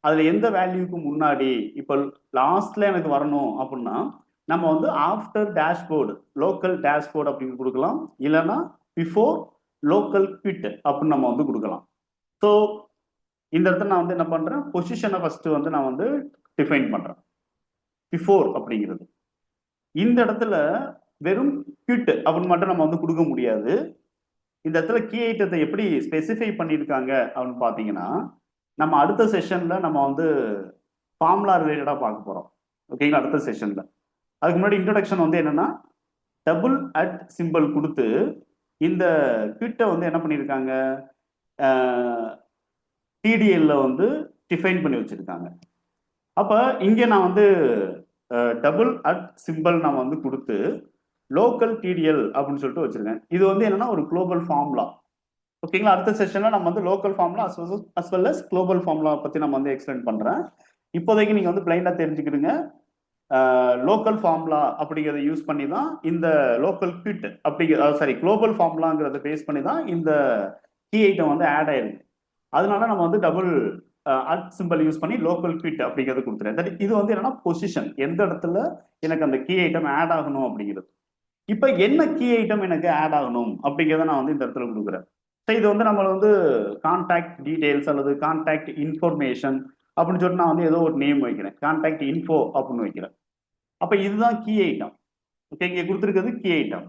அதுல எந்த வேல்யூக்கு முன்னாடி இப்போ லாஸ்ட்ல எனக்கு வரணும் அப்படின்னா நம்ம வந்து ஆஃப்டர் டேஷ்போர்டு லோக்கல் டேஷ்போர்டு அப்படின்னு கொடுக்கலாம், இல்லைன்னா பிஃபோர் லோக்கல் குவிட் அப்படின்னு நம்ம வந்து கொடுக்கலாம். ஸோ இந்த இடத்துல நான் வந்து என்ன பண்றேன், பொசிஷனை ஃபர்ஸ்ட் வந்து நான் வந்து டிஃபைன் பண்றேன். பிஃபோர் அப்படிங்கிறது இந்த இடத்துல வெறும் குவிட் அப்படின்னு மட்டும் நம்ம வந்து கொடுக்க முடியாது. இந்த இடத்துல கீ ஐட்டத்தை எப்படி ஸ்பெசிஃபை பண்ணியிருக்காங்க அப்படின்னு பார்த்தீங்கன்னா நம்ம அடுத்த செஷன்ல நம்ம வந்து ஃபார்முலா ரிலேட்டடா பார்க்க போறோம். ஓகேங்களா, அடுத்த செஷன்ல. அதுக்கு முன்னாடி இன்ட்ரோடக்ஷன் வந்து என்னன்னா டபுள் அட் சிம்பிள் கொடுத்து இந்த குவிட்டை வந்து என்ன பண்ணியிருக்காங்க டிடிஎல்ல வந்து டிஃபைன் பண்ணி வச்சிருக்காங்க. அப்ப இங்க நான் வந்து டபுள் அட் சிம்பிள் நான் வந்து கொடுத்து லோக்கல் டிடிஎல் அப்படின்னு சொல்லிட்டு வச்சிருக்கேன். இது வந்து என்னன்னா ஒரு குளோபல் ஃபார்முலா. ஓகேங்களா, அடுத்த செஷன்ல நம்ம வந்து local formula as well as global formula பத்தி நம்ம வந்து எக்ஸ்பிளைன் பண்றேன். இப்போதைக்கு நீங்க வந்து பிளைண்டா தெரிஞ்சுக்கிடுங்க, லோக்கல் ஃபார்முலா அப்படிங்கிறத யூஸ் பண்ணி தான் இந்த லோக்கல் குவிட் அப்படிங்கிற குளோபல் ஃபார்முலாங்கிறத பேஸ் பண்ணி தான் இந்த கீ ஐட்டம் வந்து ஆட் ஆயிருக்கு. அதனால நம்ம வந்து டபுள் அட் சிம்பிள் யூஸ் பண்ணி லோக்கல் குவிட் அப்படிங்கிறது கொடுத்துறேன். இது வந்து என்னன்னா பொசிஷன், எந்த இடத்துல எனக்கு அந்த கீ ஐட்டம் ஆட் ஆகணும் அப்படிங்கிறது. இப்ப என்ன கீ ஐட்டம் எனக்கு ஆட் ஆகணும் அப்படிங்கிறத நான் வந்து இந்த இடத்துல கொடுக்குறேன். ஸோ இது வந்து நம்ம வந்து கான்டாக்ட் டீடைல்ஸ் அல்லது கான்டாக்ட் இன்ஃபர்மேஷன் அப்படின்னு சொல்லிட்டு நான் வந்து ஏதோ ஒரு நேம் வைக்கிறேன், கான்டாக்ட் இன்ஃபோ அப்படின்னு வைக்கிறேன். அப்ப இதுதான் கீ ஐட்டம். ஓகே, இங்க கொடுத்துருக்கிறது கீ ஐட்டம்.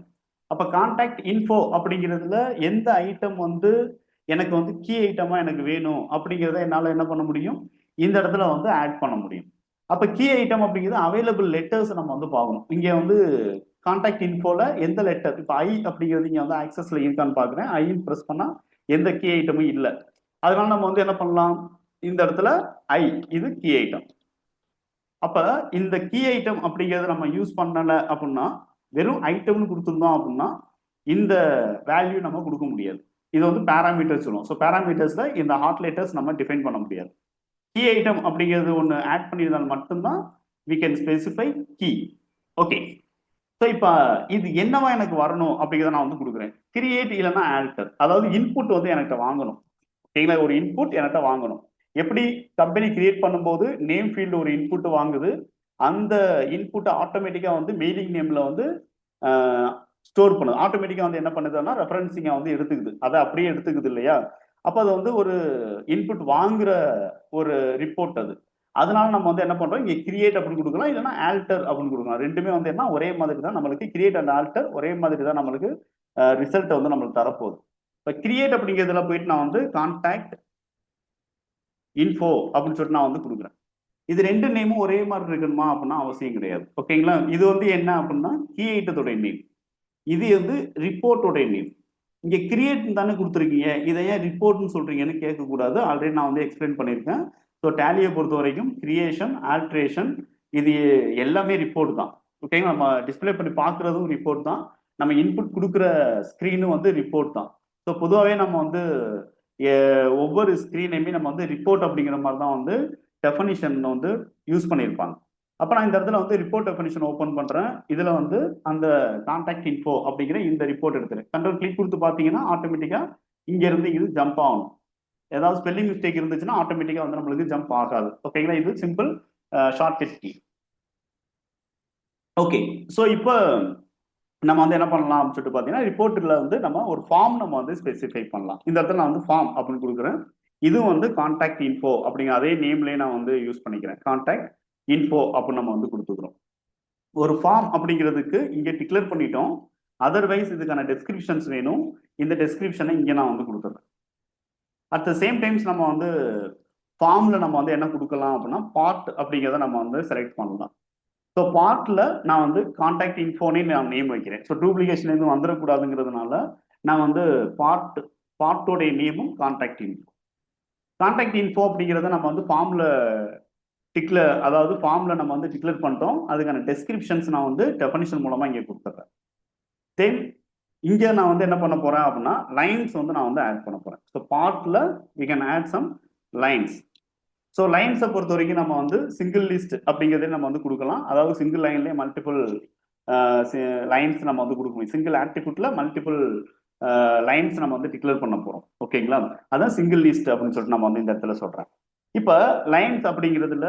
அப்ப கான்டாக்ட் இன்ஃபோ அப்படிங்கிறதுல எந்த ஐட்டம் வந்து எனக்கு வந்து கீ ஐட்டமா எனக்கு வேணும் அப்படிங்கிறத என்னால் என்ன பண்ண முடியும், இந்த இடத்துல வந்து ஆட் பண்ண முடியும். அப்ப கீ ஐட்டம் அப்படிங்கிறது அவைலபிள் லெட்டர்ஸ் நம்ம வந்து பார்க்கணும். இங்க வந்து கான்டாக்ட் இன்ஃபோல எந்த லெட்டர், இப்போ ஐ அப்படிங்கிறது இங்க வந்து ஆக்சஸ்ல இருக்கான்னு பாக்குறேன், ஐன்னு பிரஸ் பண்ணா எந்த கீ ஐட்டமும் இல்லை. அதனால நம்ம வந்து என்ன பண்ணலாம், இந்த இடத்துல ஐ இது கீ ஐட்டம். அப்ப இந்த கீ ஐட்டம் அப்படிங்கிறத நம்ம யூஸ் பண்ணல அப்படின்னா வெறும் ஐட்டம்னு கொடுத்துருந்தோம் அப்படின்னா இந்த வேல்யூ நம்ம கொடுக்க முடியாது. இது வந்து பேராமீட்டர்ஸ் சொல்லுவோம். ஸோ பேராமீட்டர்ஸ்ல இந்த ஹாட் லேட்டர்ஸ் நம்ம டிஃபைன் பண்ண முடியாது. கீ ஐட்டம் அப்படிங்கிறது ஒன்று ஆட் பண்ணியிருந்தால் மட்டும்தான் we can specify key. Okay. So இப்போ இது என்னவா எனக்கு வரணும் அப்படிங்கிறத நான் வந்து கொடுக்குறேன். கிரியேட் இல்லைன்னா ஆல்டர், அதாவது இன்புட் வந்து என்கிட்ட வாங்கணும். ஓகேங்களா, ஒரு இன்புட் என்கிட்ட வாங்கணும். எப்படி கம்பெனி கிரியேட் பண்ணும்போது நேம் ஃபீல்டு ஒரு இன்புட் வாங்குது, அந்த இன்புட்டை ஆட்டோமேட்டிக்காக வந்து மெயிலிங் நேம்ல வந்து ஸ்டோர் பண்ணுது. ஆட்டோமேட்டிக்காக வந்து என்ன பண்ணுதுன்னா ரெஃபரன்சிங்கை வந்து எடுத்துக்குது, அதை அப்படியே எடுத்துக்குது இல்லையா. அப்போ அது வந்து ஒரு இன்புட் வாங்குற ஒரு ரிப்போர்ட் அது. அதனால நம்ம வந்து என்ன பண்றோம், இங்கே கிரியேட் அப்படின்னு கொடுக்கலாம், இல்லைன்னா ஆல்டர் அப்படின்னு கொடுக்கலாம். ரெண்டுமே வந்து என்ன ஒரே மாதிரி தான் நம்மளுக்கு, கிரியேட் அண்ட் ஆல்டர் ஒரே மாதிரி தான் நம்மளுக்கு ரிசல்ட் வந்து நம்மளுக்கு தரப்போகுது. இப்போ கிரியேட் அப்படிங்கிறதுல போயிட்டு நான் வந்து கான்டாக்ட் இன்ஃபோ அப்படின்னு சொல்லிட்டு நான் வந்து கொடுக்குறேன். இது ரெண்டு நேமும் ஒரே மாதிரி இருக்கணுமா அப்படின்னா அவசியம் கிடையாது. ஓகேங்களா, இது வந்து என்ன அப்படின்னா கீ ஐட்டத்தோட நேம், இது வந்து ரிப்போர்ட்டோட நேம். இங்க கிரியேட் தானே கொடுத்துருக்கீங்க, இதை ஏன் ரிப்போர்ட்னு சொல்றீங்கன்னு கேட்கக்கூடாது. ஆல்ரெடி நான் வந்து எக்ஸ்பிளைன் பண்ணியிருக்கேன். ஸோ டேலியை பொறுத்த வரைக்கும் கிரியேஷன், ஆல்ட்ரேஷன் இது எல்லாமே ரிப்போர்ட் தான். ஓகேங்களா, நம்ம டிஸ்பிளே பண்ணி பார்க்குறதும் ரிப்போர்ட் தான், நம்ம இன்புட் கொடுக்குற ஸ்க்ரீனும் வந்து ரிப்போர்ட் தான். ஸோ பொதுவாகவே நம்ம வந்து ஒவ்வொரு ஸ்க்ரீனையுமே நம்ம வந்து ரிப்போர்ட் அப்படிங்கிற மாதிரி தான் வந்து டெஃபனிஷன் வந்து யூஸ் பண்ணியிருப்பாங்க. அப்போ நான் இந்த இடத்துல வந்து ரிப்போர்ட் டெஃபனிஷன் ஓப்பன் பண்ணுறேன். இதில் வந்து அந்த கான்டாக்ட் இன்ஃபோ அப்படிங்கிற இந்த ரிப்போர்ட் எடுத்துறேன். கண்ட்ரோல் கிளிக் கொடுத்து பார்த்தீங்கன்னா ஆட்டோமேட்டிக்காக இங்கேருந்து இது ஜம்ப் ஆகணும். ஏதாவது ஸ்பெல்லிங் மிஸ்டேக் இருந்துச்சுன்னா ஆட்டோமேட்டிக்காக வந்து நம்மளுக்கு ஜம்ப் ஆகாது. ஓகேங்களா, இது simple shortcut key. Okay, so இப்போ நம்ம வந்து என்ன பண்ணலாம் அப்படின்னு சொல்லிட்டு பார்த்தீங்கன்னா ரிப்போர்ட்டில் வந்து நம்ம ஒரு ஃபார்ம் நம்ம வந்து ஸ்பெசிஃபை பண்ணலாம். இந்த இடத்துல நான் வந்து ஃபார்ம் அப்படின்னு கொடுக்குறேன். இது வந்து கான்டாக்ட் இன்ஃபோ அப்படிங்கிற அதே நேம்லேயே நான் வந்து யூஸ் பண்ணிக்கிறேன். கான்டாக்ட் இன்ஃபோ அப்படின்னு நம்ம வந்து கொடுத்துக்கிறோம். ஒரு ஃபார்ம் அப்படிங்கிறதுக்கு இங்கே டிக்ளேர் பண்ணிட்டோம். அதர்வைஸ் இதுக்கான டெஸ்கிரிப்ஷன்ஸ் வேணும். இந்த டெஸ்கிரிப்ஷனை இங்கே நான் வந்து கொடுத்துறேன். அட் த சேம் டைம்ஸ் நம்ம வந்து ஃபார்ம்ல நம்ம வந்து என்ன கொடுக்கலாம் அப்படின்னா பார்ட் அப்படிங்கிறத நம்ம வந்து செலக்ட் பண்ணலாம். ஸோ பார்ட்ல நான் வந்து கான்டாக்ட் இன்ஃபோனே நான் நேம் வைக்கிறேன். ஸோ டூப்ளிகேஷன் எதுவும் வந்துடக்கூடாதுங்கிறதுனால நான் வந்து பார்ட்டோடைய நேமும் கான்டாக்ட் இன்ஃபோ. கான்டாக்ட் இன்ஃபோ அப்படிங்கிறத நம்ம வந்து ஃபார்ம்ல அதாவது ஃபார்ம்ல நம்ம வந்து டிக்ளேர் பண்ணிட்டோம். அதுக்கான டெஸ்கிரிப்ஷன்ஸ் நான் வந்து டெஃபனிஷன் மூலமா இங்கே கொடுத்துட்றேன். தென் இங்கே நான் வந்து என்ன பண்ண போறேன் அப்படின்னா லைன்ஸ் வந்து நான் வந்து ஆட் பண்ண போறேன். ஸோ பார்ட்ல we can add some lines. So லைன்ஸை பொறுத்த வரைக்கும் நம்ம வந்து சிங்கிள் லிஸ்ட் அப்படிங்கிறதே நம்ம வந்து கொடுக்கலாம். அதாவது சிங்கிள் லைன்லேயே மல்டிபிள் லைன்ஸ் நம்ம வந்து கொடுக்க முடியும். சிங்கிள் ஆட்ரிபியூட்ல மல்டிபிள் லைன்ஸ் நம்ம வந்து டிக்ளேர் பண்ண போறோம். ஓகேங்களா, அதான் சிங்கிள் லிஸ்ட் அப்படின்னு சொல்லிட்டு நம்ம வந்து இந்த இடத்துல சொல்றேன். இப்போ லைன்ஸ் அப்படிங்கிறதுல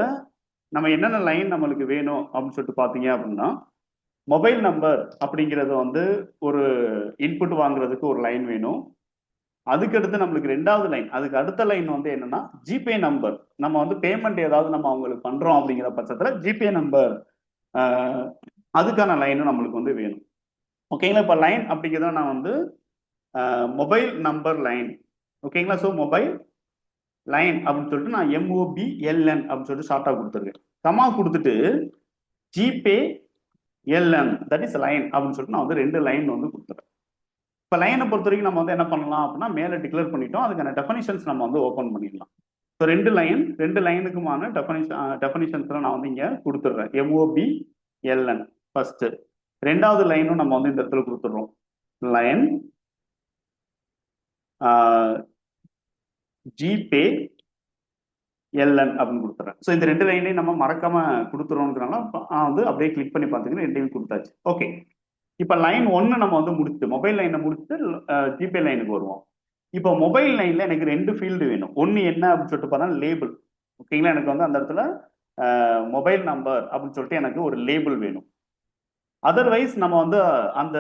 நம்ம என்னென்ன லைன் நம்மளுக்கு வேணும் அப்படின்னு சொல்லிட்டு பார்த்தீங்க அப்படின்னா மொபைல் நம்பர் அப்படிங்கிறது வந்து ஒரு இன்புட் வாங்குறதுக்கு ஒரு லைன் வேணும். அதுக்கடுத்து நம்மளுக்கு ரெண்டாவது லைன், அதுக்கு அடுத்த லைன் வந்து என்னன்னா ஜிபே நம்பர். நம்ம வந்து பேமெண்ட் ஏதாவது நம்ம அவங்களுக்கு பண்றோம் அப்படிங்கிற பட்சத்தில் ஜிபே நம்பர் அதுக்கான லைனும் நம்மளுக்கு வந்து வேணும். ஓகேங்களா, இப்போ லைன் அப்படிங்கிறத நான் வந்து மொபைல் நம்பர் லைன். ஓகேங்களா, ஸோ மொபைல் லைன் அப்படின்னு சொல்லிட்டு நான் MOBLN அப்படின்னு சொல்லிட்டு ஷார்ட்டாக கொடுத்துருக்கேன். கமா கொடுத்துட்டு GPay LN that is line அப்படின்னு சொல்லிட்டு நான் வந்து ரெண்டு லைன் வந்து கொடுத்துறேன். இப்போ லைனை பொறுத்த வரைக்கும் நம்ம வந்து என்ன பண்ணலாம் அப்படின்னா மேலே டிக்ளேர் பண்ணிட்டோம். அதுக்கான டெஃபனிஷன்ஸ் நம்ம வந்து ஓப்பன் பண்ணிடலாம். ஸோ ரெண்டு லைனுக்குமான டெஃபனிஷன்ஸ்லாம் நான் வந்து இங்கே கொடுத்துட்றேன். MOBLN ஃபர்ஸ்ட், ரெண்டாவது லைனும் நம்ம வந்து இந்த இடத்துல கொடுத்துட்றோம். லைன் ஜிபே LN அப்படின்னு கொடுத்துறேன். ஸோ இந்த ரெண்டு லைனையும் நம்ம மறக்காம கொடுத்துறோம்னால வந்து அப்படியே கிளிக் பண்ணி பார்த்தீங்கன்னா ரெண்டையும் கொடுத்தாச்சு. ஓகே, இப்போ லைன் 1 நம்ம வந்து முடிச்சுட்டு மொபைல் லைனை முடிச்சுட்டு ஜிபே லைனுக்கு வருவோம். இப்போ மொபைல் லைன்ல எனக்கு ரெண்டு ஃபீல்டு வேணும். ஒன்று என்ன அப்படின்னு சொல்லிட்டு பார்த்தா லேபிள். ஓகேங்களா, எனக்கு வந்து அந்த இடத்துல மொபைல் நம்பர் அப்படின்னு சொல்லிட்டு எனக்கு ஒரு லேபிள் வேணும். அதர்வைஸ் நம்ம வந்து அந்த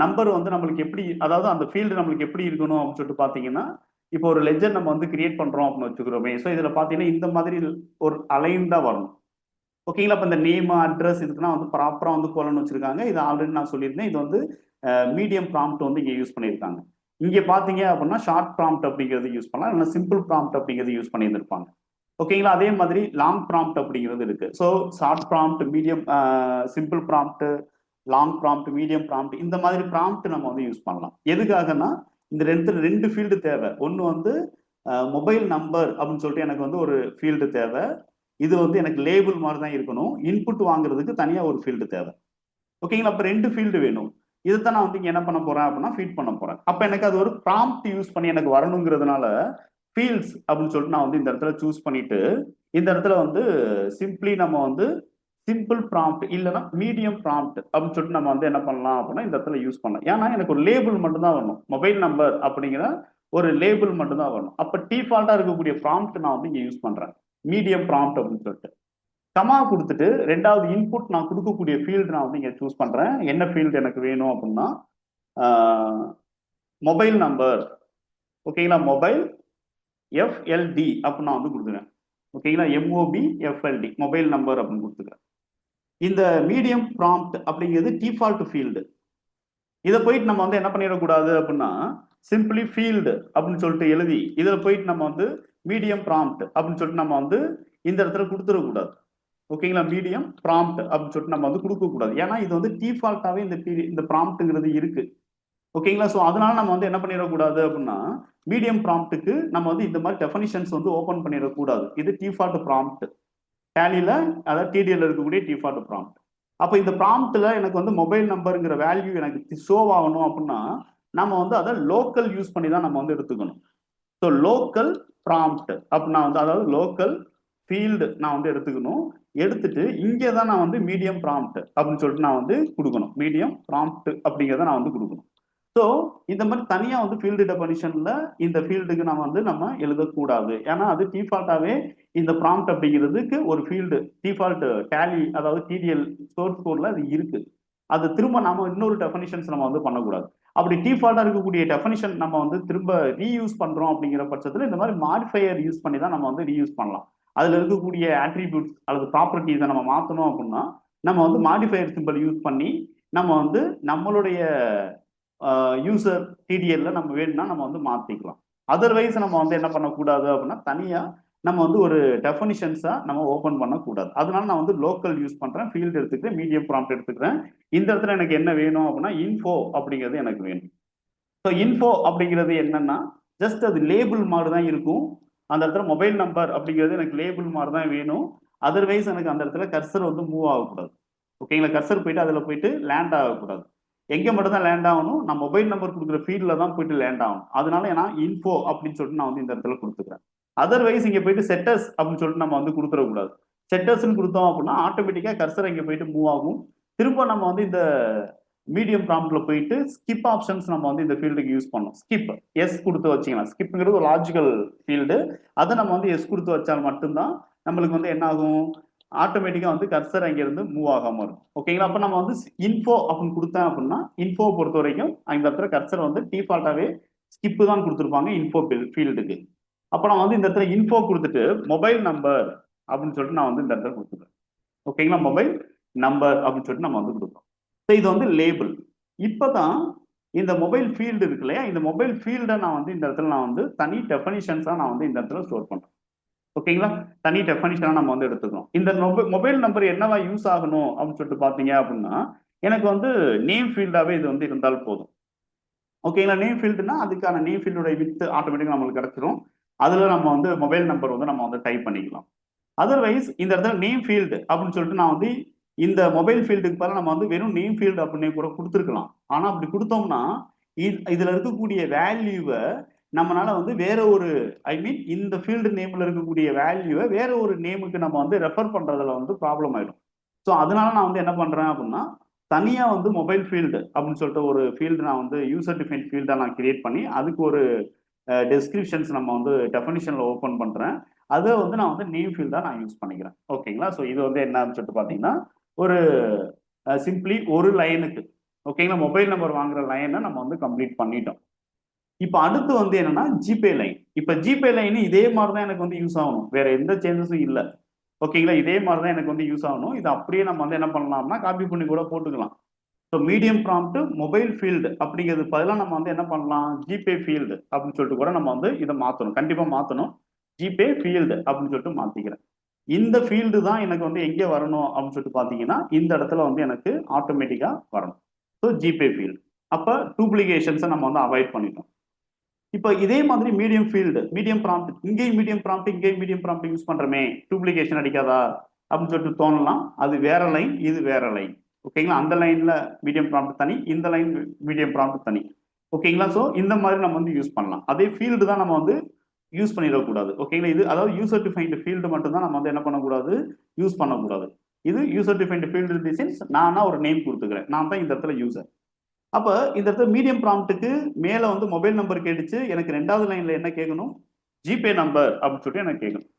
நம்பர் வந்து நம்மளுக்கு எப்படி, அதாவது அந்த ஃபீல்டு நம்மளுக்கு எப்படி இருக்கணும் அப்படின்னு சொல்லிட்டு பார்த்தீங்கன்னா இப்போ ஒரு லெஜர் நம்ம வந்து கிரியேட் பண்றோம் அப்படின்னு வச்சுக்கிறோமே. ஸோ இதில் பார்த்தீங்கன்னா இந்த மாதிரி ஒரு அலைன் தான் வரணும். ஓகேங்களா, இப்போ இந்த நேம் அட்ரஸ் இதுக்குன்னா வந்து ப்ராப்பராக வந்து கோலன்னு வச்சிருக்காங்க. இது ஆல்ரெடி நான் சொல்லியிருந்தேன். இது வந்து மீடியம் ப்ராம்ப்ட் வந்து இங்கே யூஸ் பண்ணியிருக்காங்க. இங்கே பார்த்தீங்க அப்படின்னா ஷார்ட் ப்ராம்ப்ட் அப்படிங்கிறது யூஸ் பண்ணலாம், இல்லைன்னா சிம்பிள் ப்ராம்ப்ட் அப்படிங்கிறது யூஸ் பண்ணியிருந்திருப்பாங்க. ஓகேங்களா, அதே மாதிரி லாங் ப்ராம்ப்ட் அப்படிங்கிறது இருக்கு. So short prompt, medium, simple prompt, long prompt, medium prompt, இந்த மாதிரி ப்ராம்ப்ட் நம்ம வந்து யூஸ் பண்ணலாம். எதுக்காகனா இந்த ரெண்டு ஃபீல்டு தேவை. ஒன்று வந்து மொபைல் நம்பர் அப்படின்னு சொல்லிட்டு எனக்கு வந்து ஒரு ஃபீல்டு தேவை. இது வந்து எனக்கு லேபிள் மாதிரி தான் இருக்கணும். இன்புட் வாங்குறதுக்கு தனியா ஒரு ஃபீல்டு தேவை. ஓகேங்களா? அப்ப 2 ஃபீல்டு வேணும். இதைத்தான் நான் வந்து இங்க என்ன பண்ண போறேன் அப்படின்னா ஃபீட் பண்ண போறேன். அப்ப எனக்கு அது ஒரு ப்ராம்ப்ட் யூஸ் பண்ணி எனக்கு வரணுங்கிறதுனால ஃபீல்ட்ஸ் அப்படின்னு சொல்லிட்டு நான் வந்து இந்த இடத்துல சூஸ் பண்ணிட்டு இந்த இடத்துல வந்து சிம்பிளி நம்ம வந்து சிம்பிள் ப்ராம்ப்ட் இல்லைன்னா மீடியம் ப்ராம்ப்ட் அப்படின்னு சொல்லிட்டு நம்ம வந்து என்ன பண்ணலாம் அப்படின்னா இந்த இடத்துல யூஸ் பண்ணலாம். ஏன்னா எனக்கு ஒரு லேபிள் மட்டும் தான் வரணும். மொபைல் நம்பர் அப்படிங்கிற ஒரு லேபிள் மட்டும் தான் வரணும். அப்ப டிஃபால்ட்டா இருக்கக்கூடிய ப்ராம்ப்ட் நான் வந்து இங்க யூஸ் பண்றேன். மீடியம் ப்ராம்ப்ட் அப்படின்னு சொல்லிட்டு கமா கொடுத்துட்டு ரெண்டாவது இன்புட் நான் கொடுக்கக்கூடிய ஃபீல்டு நான் வந்து இங்க சூஸ் பண்றேன். என்ன ஃபீல்டு எனக்கு வேணும் அப்படின்னா மொபைல் நம்பர். ஓகேங்களா? மொபைல் எஃப்எல்டி அப்படின்னு நான் வந்து கொடுத்துருக்கேன். ஓகேங்களா? எம்ஓபி எஃப்எல்டி மொபைல் நம்பர் அப்படின்னு கொடுத்துருக்கேன். இந்த மீடியம் ப்ராம்ப்ட் அப்படிங்கிறது டிஃபால்ட் ஃபீல்டு. இதை போயிட்டு நம்ம வந்து என்ன பண்ணிடக்கூடாது அப்படின்னா சிம்பிளி ஃபீல்டு அப்படின்னு சொல்லிட்டு எழுதி இதில் போயிட்டு நம்ம வந்து மீடியம் ப்ராம்ப்ட் அப்படின்னு சொல்லிட்டு நம்ம வந்து இந்த இடத்துல கொடுத்துடக்கூடாது. ஓகேங்களா? மீடியம் ப்ராம்ப்ட் அப்படின்னு சொல்லிட்டு நம்ம வந்து கொடுக்கக்கூடாது. ஏன்னா இது வந்து டிஃபால்ட்டாவே இந்த ப்ராம்ப்ட்ங்கிறது இருக்கு. ஓகேங்களா? ஸோ அதனால நம்ம வந்து என்ன பண்ணிடக்கூடாது அப்படின்னா மீடியம் ப்ராம்ப்ட்டுக்கு நம்ம வந்து இந்த மாதிரி டெஃபனிஷன்ஸ் வந்து ஓப்பன் பண்ணிடக்கூடாது. இது டிஃபால்ட் ப்ராம்ப்ட். டேலியில் அதாவது டிடிஎல் இருக்கக்கூடிய டிஃபால்ட் ப்ராம்ப்ட். அப்போ இந்த ப்ராம்ப்ட்ல எனக்கு வந்து மொபைல் நம்பருங்கிற வேல்யூ எனக்கு ஷோ ஆகணும் அப்படின்னா நம்ம வந்து அதை லோக்கல் யூஸ் பண்ணி தான் நம்ம வந்து எடுத்துக்கணும். ஸோ லோக்கல் ப்ராம்ப்ட் அப்படின்னா வந்து அதாவது லோக்கல் ஃபீல்டு நான் வந்து எடுத்துக்கணும். எடுத்துட்டு இங்கே தான் நான் வந்து மீடியம் ப்ராம்ப்ட் அப்படின்னு சொல்லிட்டு நான் வந்து கொடுக்கணும். மீடியம் ப்ராம்ப்ட் அப்படிங்கிறத நான் வந்து கொடுக்கணும். ஸோ இந்த மாதிரி தனியாக வந்து ஃபீல்டு டெஃபனிஷன்ல இந்த ஃபீல்டுக்கு நம்ம எழுதக்கூடாது. ஏன்னா அது டிஃபால்ட்டாகவே இந்த ப்ராம்ப்ட் அப்படிங்கிறதுக்கு ஒரு ஃபீல்டு டிஃபால்ட் டேலி அதாவது டிடிஎல் சோர்ஸ் கோட்ல அது இருக்கு. அது திரும்ப நம்ம இன்னொரு டெஃபனிஷன்ஸ் நம்ம வந்து பண்ணக்கூடாது. அப்படி டிஃபால்ட்டாக இருக்கக்கூடிய டெஃபனிஷன் நம்ம வந்து திரும்ப ரீயூஸ் பண்றோம் அப்படிங்கிற பட்சத்தில் இந்த மாதிரி மாடிஃபையர் யூஸ் பண்ணி தான் நம்ம வந்து ரீயூஸ் பண்ணலாம். அதுல இருக்கக்கூடிய ஆட்ரிபியூட்ஸ் அல்லது ப்ராப்பர்ட்டிஸை நம்ம மாற்றணும் அப்படின்னா நம்ம வந்து மாடிஃபையர் சிம்பிள் யூஸ் பண்ணி நம்ம வந்து நம்மளுடைய யூசர் டிடிஎல்ல நம்ம வேணும்னா நம்ம வந்து மாற்றிக்கலாம். அதர்வைஸ் நம்ம வந்து என்ன பண்ணக்கூடாது அப்படின்னா தனியாக நம்ம வந்து ஒரு டெஃபனிஷன்ஸா நம்ம ஓப்பன் பண்ணக்கூடாது. அதனால நான் வந்து லோக்கல் யூஸ் பண்றேன். ஃபீல்டு எடுத்துக்கிறேன். மீடியம் ப்ராம்ப்ட் எடுத்துக்கிறேன். இந்த இடத்துல எனக்கு என்ன வேணும் அப்படின்னா இன்ஃபோ அப்படிங்கிறது எனக்கு வேணும். ஸோ இன்ஃபோ அப்படிங்கிறது என்னன்னா ஜஸ்ட் அது லேபிள் மாதிரி தான் இருக்கும். அந்த இடத்துல மொபைல் நம்பர் அப்படிங்கிறது எனக்கு லேபிள் மாதிரி தான் வேணும். அதர்வைஸ் எனக்கு அந்த இடத்துல கர்சர் வந்து மூவ் ஆகக்கூடாது. ஓகேங்களா? கர்சர் போயிட்டு அதில் போயிட்டு லேண்ட் ஆகக்கூடாது. எங்கே மட்டும் தான் லேண்ட் ஆகணும்? நான் மொபைல் நம்பர் கொடுக்குற ஃபீல்டில் தான் போயிட்டு லேண்ட் ஆகணும். அதனால நான் இன்ஃபோ அப்படின்னு சொல்லிட்டு நான் வந்து இந்த இடத்துல கொடுத்துக்கிறேன். அதர்வைஸ் இங்கே போயிட்டு செட்டர்ஸ் அப்படின்னு சொல்லிட்டு நம்ம வந்து கொடுத்துடக்கூடாது. செட்டர்ஸ்ன்னு கொடுத்தோம் அப்படின்னா ஆட்டோமேட்டிக்காக கர்சர் இங்கே போயிட்டு மூவ் ஆகும். திரும்ப நம்ம வந்து இந்த மீடியம் ப்ராம்ப்ட்ல போயிட்டு ஸ்கிப் ஆப்ஷன்ஸ் நம்ம வந்து இந்த ஃபீல்டுக்கு யூஸ் பண்ணோம். ஸ்கிப் எஸ் கொடுத்து வச்சிக்கலாம். ஸ்கிப்ங்கிறது ஒரு லாஜிக்கல் ஃபீல்டு. அதை நம்ம வந்து எஸ் கொடுத்து வச்சால் மட்டும்தான் நம்மளுக்கு வந்து என்ன ஆகும்? ஆட்டோமேட்டிக்காக வந்து கர்சர் அங்கேருந்து மூவ் ஆகாமல் இருக்கும். ஓகேங்களா? அப்போ நம்ம வந்து இன்ஃபோ அப்படின்னு கொடுத்தேன் அப்படின்னா இன்ஃபோவை பொறுத்த வரைக்கும் அந்த இடத்துல கர்சர் வந்து டிஃபால்ட்டாகவே ஸ்கிப்பு தான் கொடுத்துருப்பாங்க இன்ஃபோ ஃபீல்டுக்கு. அப்போ நான் வந்து இந்த இடத்துல இன்ஃபோ கொடுத்துட்டு மொபைல் நம்பர் அப்படின்னு சொல்லிட்டு நான் வந்து இந்த இடத்துல கொடுத்துருக்கேன். ஓகேங்களா? மொபைல் நம்பர் அப்படின்னு சொல்லிட்டு நம்ம வந்து கொடுப்போம். ஸோ இது வந்து லேபிள். இப்போதான் இந்த மொபைல் ஃபீல்டு இருக்கு இல்லையா? இந்த மொபைல் ஃபீல்டை நான் வந்து இந்த இடத்துல நான் வந்து தனி டெஃபனிஷன்ஸாக நான் வந்து இந்த இடத்துல ஸ்டோர் பண்ணுறேன். ஓகேங்களா? தனி டெஃபனிஷனாக நம்ம வந்து எடுத்துக்கணும். இந்த மொபைல் நம்பர் என்னவா யூஸ் ஆகணும் அப்படின்னு சொல்லிட்டு பார்த்தீங்க அப்படின்னா எனக்கு வந்து நேம் ஃபீல்டாகவே இது வந்து இருந்தால் போதும். ஓகேங்களா? நேம் ஃபீல்டுனா அதுக்கான நேம் ஃபீல்டோட வித் ஆட்டோமேட்டிக்காக நம்மளுக்கு கிடைச்சிரும். அதில் நம்ம வந்து மொபைல் நம்பர் வந்து நம்ம வந்து டைப் பண்ணிக்கலாம். அதர்வைஸ் இந்த இடத்துல நேம் ஃபீல்டு அப்படின்னு சொல்லிட்டு நான் வந்து இந்த மொபைல் ஃபீல்டுக்கு பதிலாக நம்ம வந்து வெறும் நேம் ஃபீல்டு அப்படின்னு கூட கொடுத்துருக்கலாம். ஆனால் அப்படி கொடுத்தோம்னா இதில் இருக்கக்கூடிய வேல்யூவை நம்மளால வந்து வேற ஒரு இந்த ஃபீல்டு நேம்ல இருக்கக்கூடிய வேல்யூவை வேற ஒரு நேமுக்கு நம்ம வந்து ரெஃபர் பண்றதுல வந்து ப்ராப்ளம் ஆயிடும். ஸோ அதனால நான் வந்து என்ன பண்றேன் அப்படின்னா தனியா வந்து மொபைல் ஃபீல்டு அப்படின்னு சொல்லிட்டு ஒரு ஃபீல்டு நான் வந்து யூசர் டிஃபைன் ஃபீல்டா நான் கிரியேட் பண்ணி அதுக்கு ஒரு டெஸ்கிரிப்ஷன்ஸ் நம்ம வந்து டெஃபனிஷன்ல ஓப்பன் பண்றேன். அதை வந்து நான் வந்து நேம் ஃபீல்டா நான் யூஸ் பண்ணிக்கிறேன். ஓகேங்களா? ஸோ இது வந்து என்னன்னு சொல்லிட்டு பார்த்தீங்கன்னா ஒரு சிம்பிளி ஒரு லைனுக்கு ஓகேங்களா மொபைல் நம்பர் வாங்குற லைனை நம்ம வந்து கம்ப்ளீட் பண்ணிட்டோம். இப்போ அடுத்து வந்து என்னன்னா ஜிபே லைன். இப்போ ஜிபே லைன் இதே மாதிரி தான் எனக்கு வந்து யூஸ் ஆகணும். வேற எந்த சேஞ்சஸும் இல்லை. ஓகேங்களா? இதே மாதிரி தான் எனக்கு வந்து யூஸ் ஆகணும். இது அப்படியே நம்ம வந்து என்ன பண்ணலாம்னா காப்பி பண்ணி கூட போட்டுக்கலாம். So medium prompt mobile field அப்படிங்கிறது பதிலாக நம்ம வந்து என்ன பண்ணலாம்? ஜிபே ஃபீல்டு அப்படின்னு சொல்லிட்டு கூட நம்ம வந்து இதை மாற்றணும். கண்டிப்பாக மாற்றணும். ஜிபே ஃபீல்டு அப்படின்னு சொல்லிட்டு மாற்றிக்கிறேன். இந்த ஃபீல்டு தான் எனக்கு வந்து எங்கே வரணும் அப்படின்னு சொல்லிட்டு பார்த்தீங்கன்னா இந்த இடத்துல வந்து எனக்கு ஆட்டோமேட்டிக்காக வரணும். So GPay field. அப்போ டூப்ளிகேஷன்ஸை நம்ம வந்து அவாய்ட் பண்ணிட்டோம். இப்போ இதே மாதிரி மீடியம் ஃபீல்டு மீடியம் ப்ராம்ப்ட் இங்கேயும் மீடியம் ப்ராம்ப்ட் யூஸ் பண்றோமே டூப்ளிகேஷன் அடிக்காதா அப்படின்னு சொல்லிட்டு தோணலாம். அது வேற லைன், இது வேற லைன். ஓகேங்களா? அந்த லைன்ல மீடியம் ப்ராம்ப்ட் தனி, இந்த லைன் மீடியம் ப்ராம்ப்ட் தனி. ஓகேங்களா? ஸோ இந்த மாதிரி நம்ம வந்து யூஸ் பண்ணலாம். அதே ஃபீல்டு தான் நம்ம வந்து யூஸ் பண்ணிடக்கூடாது. ஓகேங்களா? இது அதாவது யூசர் டிஃபைன்டு ஃபீல்டு மட்டும் தான் நம்ம வந்து என்ன பண்ணக்கூடாது, யூஸ் பண்ணக்கூடாது. இது user defined field the sense நானா ஒரு நேம் கொடுத்துக்கிறேன், நான் தான் இந்த இடத்துல யூசர். அப்ப இந்த இடத்துல மீடியம் ப்ராம்ப்ட்டுக்கு மேல வந்து மொபைல் நம்பர் கேட்டுச்சு, எனக்கு ரெண்டாவது லைன்ல என்ன கேட்கணும், ஜிபே நம்பர் அப்படின்னு சொல்லிட்டு எனக்கு கேட்கணும்.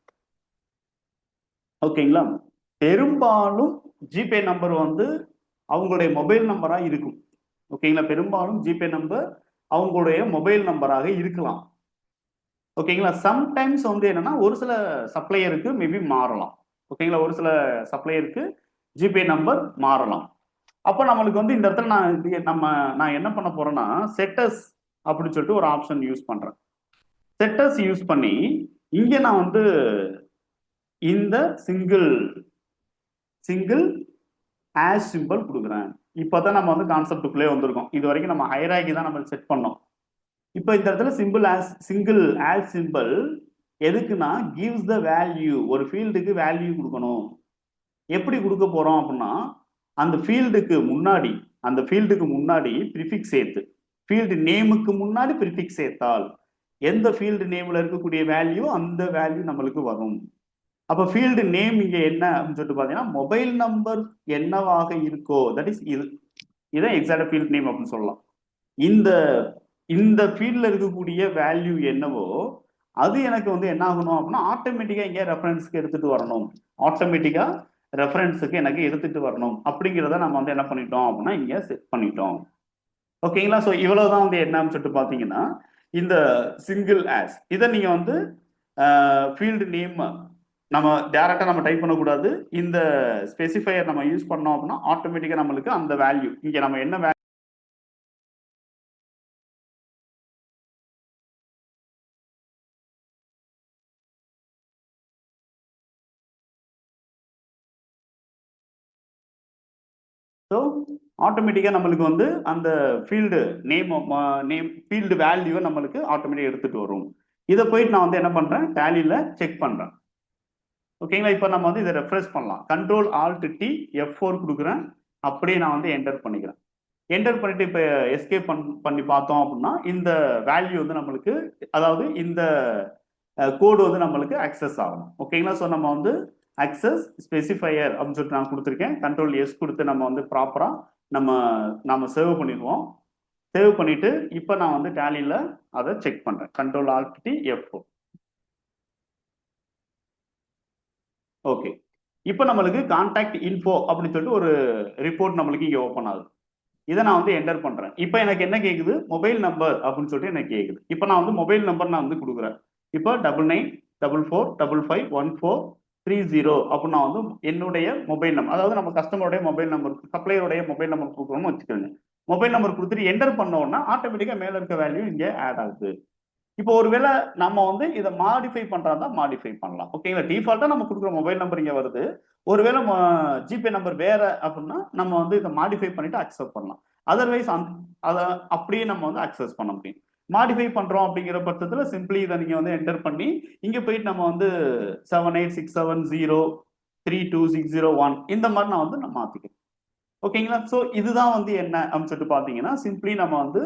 ஓகேங்களா? பெரும்பாலும் ஜிபே நம்பர் வந்து அவங்களுடைய மொபைல் நம்பரா இருக்கும். ஓகேங்களா? பெரும்பாலும் ஜிபே நம்பர் அவங்களுடைய மொபைல் நம்பராக இருக்கலாம். ஓகேங்களா? சம்டைம்ஸ் வந்து என்னன்னா ஒரு சில சப்ளையருக்கு மேபி மாறலாம். ஓகேங்களா? ஒரு சில சப்ளையருக்கு ஜிபே நம்பர் மாறலாம். அப்போ நம்மளுக்கு வந்து இந்த இடத்துல நான் என்ன பண்ண போறேன்னா செட்டஸ் அப்படின்னு சொல்லிட்டு ஒரு ஆப்ஷன் யூஸ் பண்றேன். செட்டஸ் யூஸ் பண்ணி இங்க நான் வந்து இந்த சிங்கிள் ஆஷ் சிம்பிள் கொடுக்குறேன். இப்பதான் நம்ம வந்து கான்செப்டுக்குள்ளே வந்திருக்கோம். இது வரைக்கும் நம்ம ஹைராக்கி தான் நம்ம செட் பண்ணோம். இப்போ இந்த இடத்துல சிங்கிள் ஆஷ் சிம்பிள் எதுக்குன்னா கிவ்ஸ் த வேல்யூ, ஒரு ஃபீல்டுக்கு வேல்யூ கொடுக்கணும். எப்படி கொடுக்க போறோம் அப்படின்னா அந்த ஃபீல்டுக்கு முன்னாடி ப்ரிஃபிக்ஸ் சேர்த்து, ஃபீல்டு நேமுக்கு முன்னாடி ப்ரிஃபிக்ஸ் சேர்த்தால் எந்த ஃபீல்டு நேம்ல இருக்கக்கூடிய வேல்யூ அந்த வேல்யூ நம்மளுக்கு வரும். அப்ப ஃபீல்டு நேம் இங்க என்ன அப்படின்னு சொல்லிட்டு பாத்தீங்கன்னா மொபைல் நம்பர் என்னவாக இருக்கோ தட் இஸ் இதான் எக்ஸாக்ட் ஃபீல்ட் நேம் அப்படின்னு சொல்லலாம். இந்த ஃபீல்ட்ல இருக்கக்கூடிய வேல்யூ என்னவோ அது எனக்கு வந்து என்ன ஆகணும் அப்படின்னா ஆட்டோமேட்டிக்கா இங்க ரெஃபரன்ஸ்க்கு எடுத்துட்டு வரணும். ஆட்டோமேட்டிக்கா ரெஃபரன்ஸுக்கு எனக்கு எடுத்துட்டு வரணும் அப்படிங்கிறத நம்ம வந்து என்ன பண்ணிட்டோம் அப்படின்னா இங்க செட் பண்ணிட்டோம். ஓகேங்களா? ஸோ இவ்வளவுதான் வந்து என்னன்னு சொல்லிட்டு பாத்தீங்கன்னா இந்த சிங்கிள் ஆஸ் இதை நீங்க வந்து ஃபீல்டு நேம் நம்ம டேரக்டா நம்ம டைப் பண்ணக்கூடாது. இந்த ஸ்பெசிஃபையர் நம்ம யூஸ் பண்ணோம் அப்படின்னா ஆட்டோமேட்டிக்கா நம்மளுக்கு அந்த வேல்யூ இங்க நம்ம என்ன வேல்யூ ஸோ ஆட்டோமேட்டிக்காக நம்மளுக்கு வந்து அந்த ஃபீல்டு ஃபீல்டு வேல்யூவை நம்மளுக்கு ஆட்டோமேட்டிக்காக எடுத்துட்டு வரும். இதை போயிட்டு நான் வந்து என்ன பண்றேன், டேலியில் செக் பண்றேன். ஓகேங்களா? இப்போ நம்ம வந்து இதை ரெஃப்ரெஷ் பண்ணலாம். கண்ட்ரோல் ஆல்ட் டி F4 கொடுக்குறேன். அப்படியே நான் வந்து என்டர் பண்ணிக்கிறேன். என்டர் பண்ணிட்டு இப்போ எஸ்கேப் பண்ணி பார்த்தோம் அப்படின்னா இந்த வேல்யூ வந்து நம்மளுக்கு அதாவது இந்த கோடு வந்து நம்மளுக்கு அக்சஸ் ஆகணும். ஓகேங்களா? ஸோ நம்ம வந்து அக்சஸ் ஸ்பெசிஃபையர் அப்படின்னு சொல்லிட்டு நான் கொடுத்துருக்கேன். கண்ட்ரோல் எஸ் கொடுத்து நம்ம வந்து ப்ராப்பரா நம்ம சேவ் பண்ணிடுவோம். சேவ் பண்ணிட்டு இப்போ நான் வந்து டேலியில் அதை செக் பண்றேன். Control alt D F4. Okay, இப்போ நம்மளுக்கு கான்டாக்ட் இன்ஃபோ அப்படின்னு சொல்லிட்டு ஒரு ரிப்போர்ட் நம்மளுக்கு இங்கே ஓப்பன் ஆகுது. இதை நான் வந்து என்டர் பண்றேன். இப்போ எனக்கு என்ன கேக்குது, மொபைல் நம்பர் அப்படின்னு சொல்லிட்டு எனக்கு கேக்குது. இப்போ நான் வந்து மொபைல் நம்பர் நான் வந்து கொடுக்குறேன். இப்போ 9944451430 அப்படின்னு நான் வந்து என்னுடைய மொபைல் நம்பர், அதாவது நம்ம கஸ்டமருடைய மொபைல் நம்பர், சப்ளையருடைய மொபைல் நம்பர் கொடுக்கணும்னு வச்சுக்கோங்க. மொபைல் நம்பர் கொடுத்துட்டு என்டர் பண்ணோம்னா ஆட்டோமேட்டிக்கா மேல இருக்க வேல்யூ இங்கே ஆட் ஆகுது. இப்போ ஒருவேளை நம்ம வந்து இதை மாடிஃபை பண்றதா மாடிஃபை பண்ணலாம். ஓகேங்களா? டிஃபால்ட்டா நம்ம கொடுக்குற மொபைல் நம்பர் இங்க வருது. ஒருவேளை ஜிபே நம்பர் வேற அப்படின்னா நம்ம வந்து இதை மாடிஃபை பண்ணிட்டு அக்செப்ட் பண்ணலாம். அதர்வைஸ் அதை அப்படியே நம்ம வந்து அக்சஸ் பண்ண முடியும். மாடிஃபை பண்றோம் அப்படிங்கிற பட்சத்துல சிம்பிளி இதை நீங்க வந்து என்டர் பண்ணி இங்க போயிட்டு நம்ம வந்து 7867032601 இந்த மாதிரி நான் வந்து மாத்திக்கிறேன். ஓகேங்களா? ஸோ இதுதான் வந்து என்ன அப்படின்னு சொல்லிட்டு பாத்தீங்கன்னா சிம்பிளி நம்ம வந்து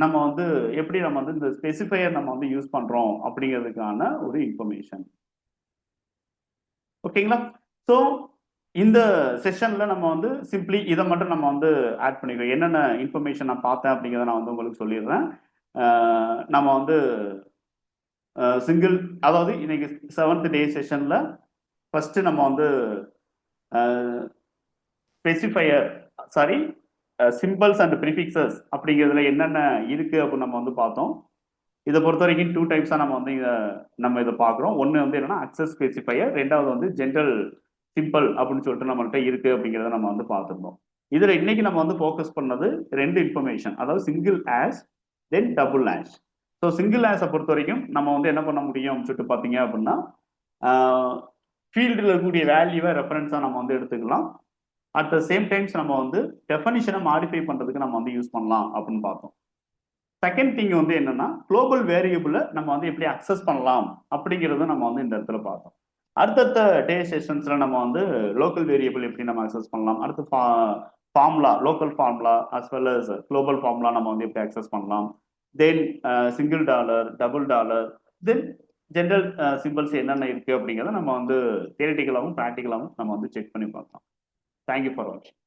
நம்ம வந்து எப்படி நம்ம வந்து இந்த ஸ்பெசிஃபையர் நம்ம வந்து யூஸ் பண்றோம் அப்படிங்கிறதுக்கான ஒரு இன்ஃபர்மேஷன். ஓகேங்களா? ஸோ இந்த செஷன்ல நம்ம வந்து சிம்பிளி இதை மட்டும் நம்ம வந்து ஆட் பண்ணிக்கிறோம். என்னென்ன இன்ஃபர்மேஷன் நான் பார்த்தேன் அப்படிங்கிறத நான் வந்து உங்களுக்கு சொல்லிடுறேன். நம்ம வந்து சிங்கிள், அதாவது இன்னைக்கு 7th டே செஷன்ல ஃபர்ஸ்ட் நம்ம வந்து ஸ்பெசிஃபையர் சிம்பிள்ஸ் அண்ட் ப்ரிஃபிக்சஸ் அப்படிங்கிறதுல என்னென்ன இருக்கு அப்படின்னு நம்ம வந்து பார்த்தோம். இதை பொறுத்த வரைக்கும் 2 டைப்ஸா நம்ம இதை பார்க்குறோம். ஒன்று வந்து என்னன்னா அக்சஸ் ஸ்பெசிஃபையர், ரெண்டாவது வந்து ஜென்ரல் சிம்பிள் அப்படின்னு சொல்லிட்டு நம்மள்ட்ட இருக்கு அப்படிங்கிறத நம்ம வந்து பார்த்துருந்தோம். இதுல இன்னைக்கு நம்ம வந்து ஃபோக்கஸ் பண்ணது 2 இன்ஃபர்மேஷன், அதாவது சிங்கிள் ஆஷ் தென் டபுள் ஆஷ். ஸோ சிங்கிள் ஆஷை பொறுத்த வரைக்கும் நம்ம வந்து என்ன பண்ண முடியும் அப்படின்னு சொல்லிட்டு பார்த்தீங்க அப்படின்னா ஃபீல்டில் இருக்கக்கூடிய வேல்யூவை ரெஃபரன்ஸாக நம்ம வந்து எடுத்துக்கலாம். அட் த சேம் டைம்ஸ் நம்ம வந்து டெஃபனிஷனை மாடிஃபை பண்றதுக்கு நம்ம வந்து யூஸ் பண்ணலாம் அப்படின்னு பார்த்தோம். செகண்ட் திங் வந்து என்னன்னா குளோபல் வேரியபிளை நம்ம வந்து எப்படி அக்சஸ் பண்ணலாம் அப்படிங்கிறத நம்ம வந்து இந்த இடத்துல பார்த்தோம். அடுத்தடுத்த டே செஷன்ஸ்ல நம்ம வந்து லோக்கல் வேரியபிள் எப்படி நம்ம அக்சஸ் பண்ணலாம், அடுத்து formula, local formula as well as global formula நம்ம வந்து எப்படி அக்சஸ் பண்ணலாம், then single dollar, double dollar, then general symbols என்னென்ன இருக்கு அப்படிங்கிறத நம்ம வந்து தியரிட்டிக்கலாகவும் ப்ராக்டிக்கலாகவும் நம்ம வந்து செக் பண்ணி பார்க்கலாம். தேங்க்யூ ஃபார் வாட்சிங்.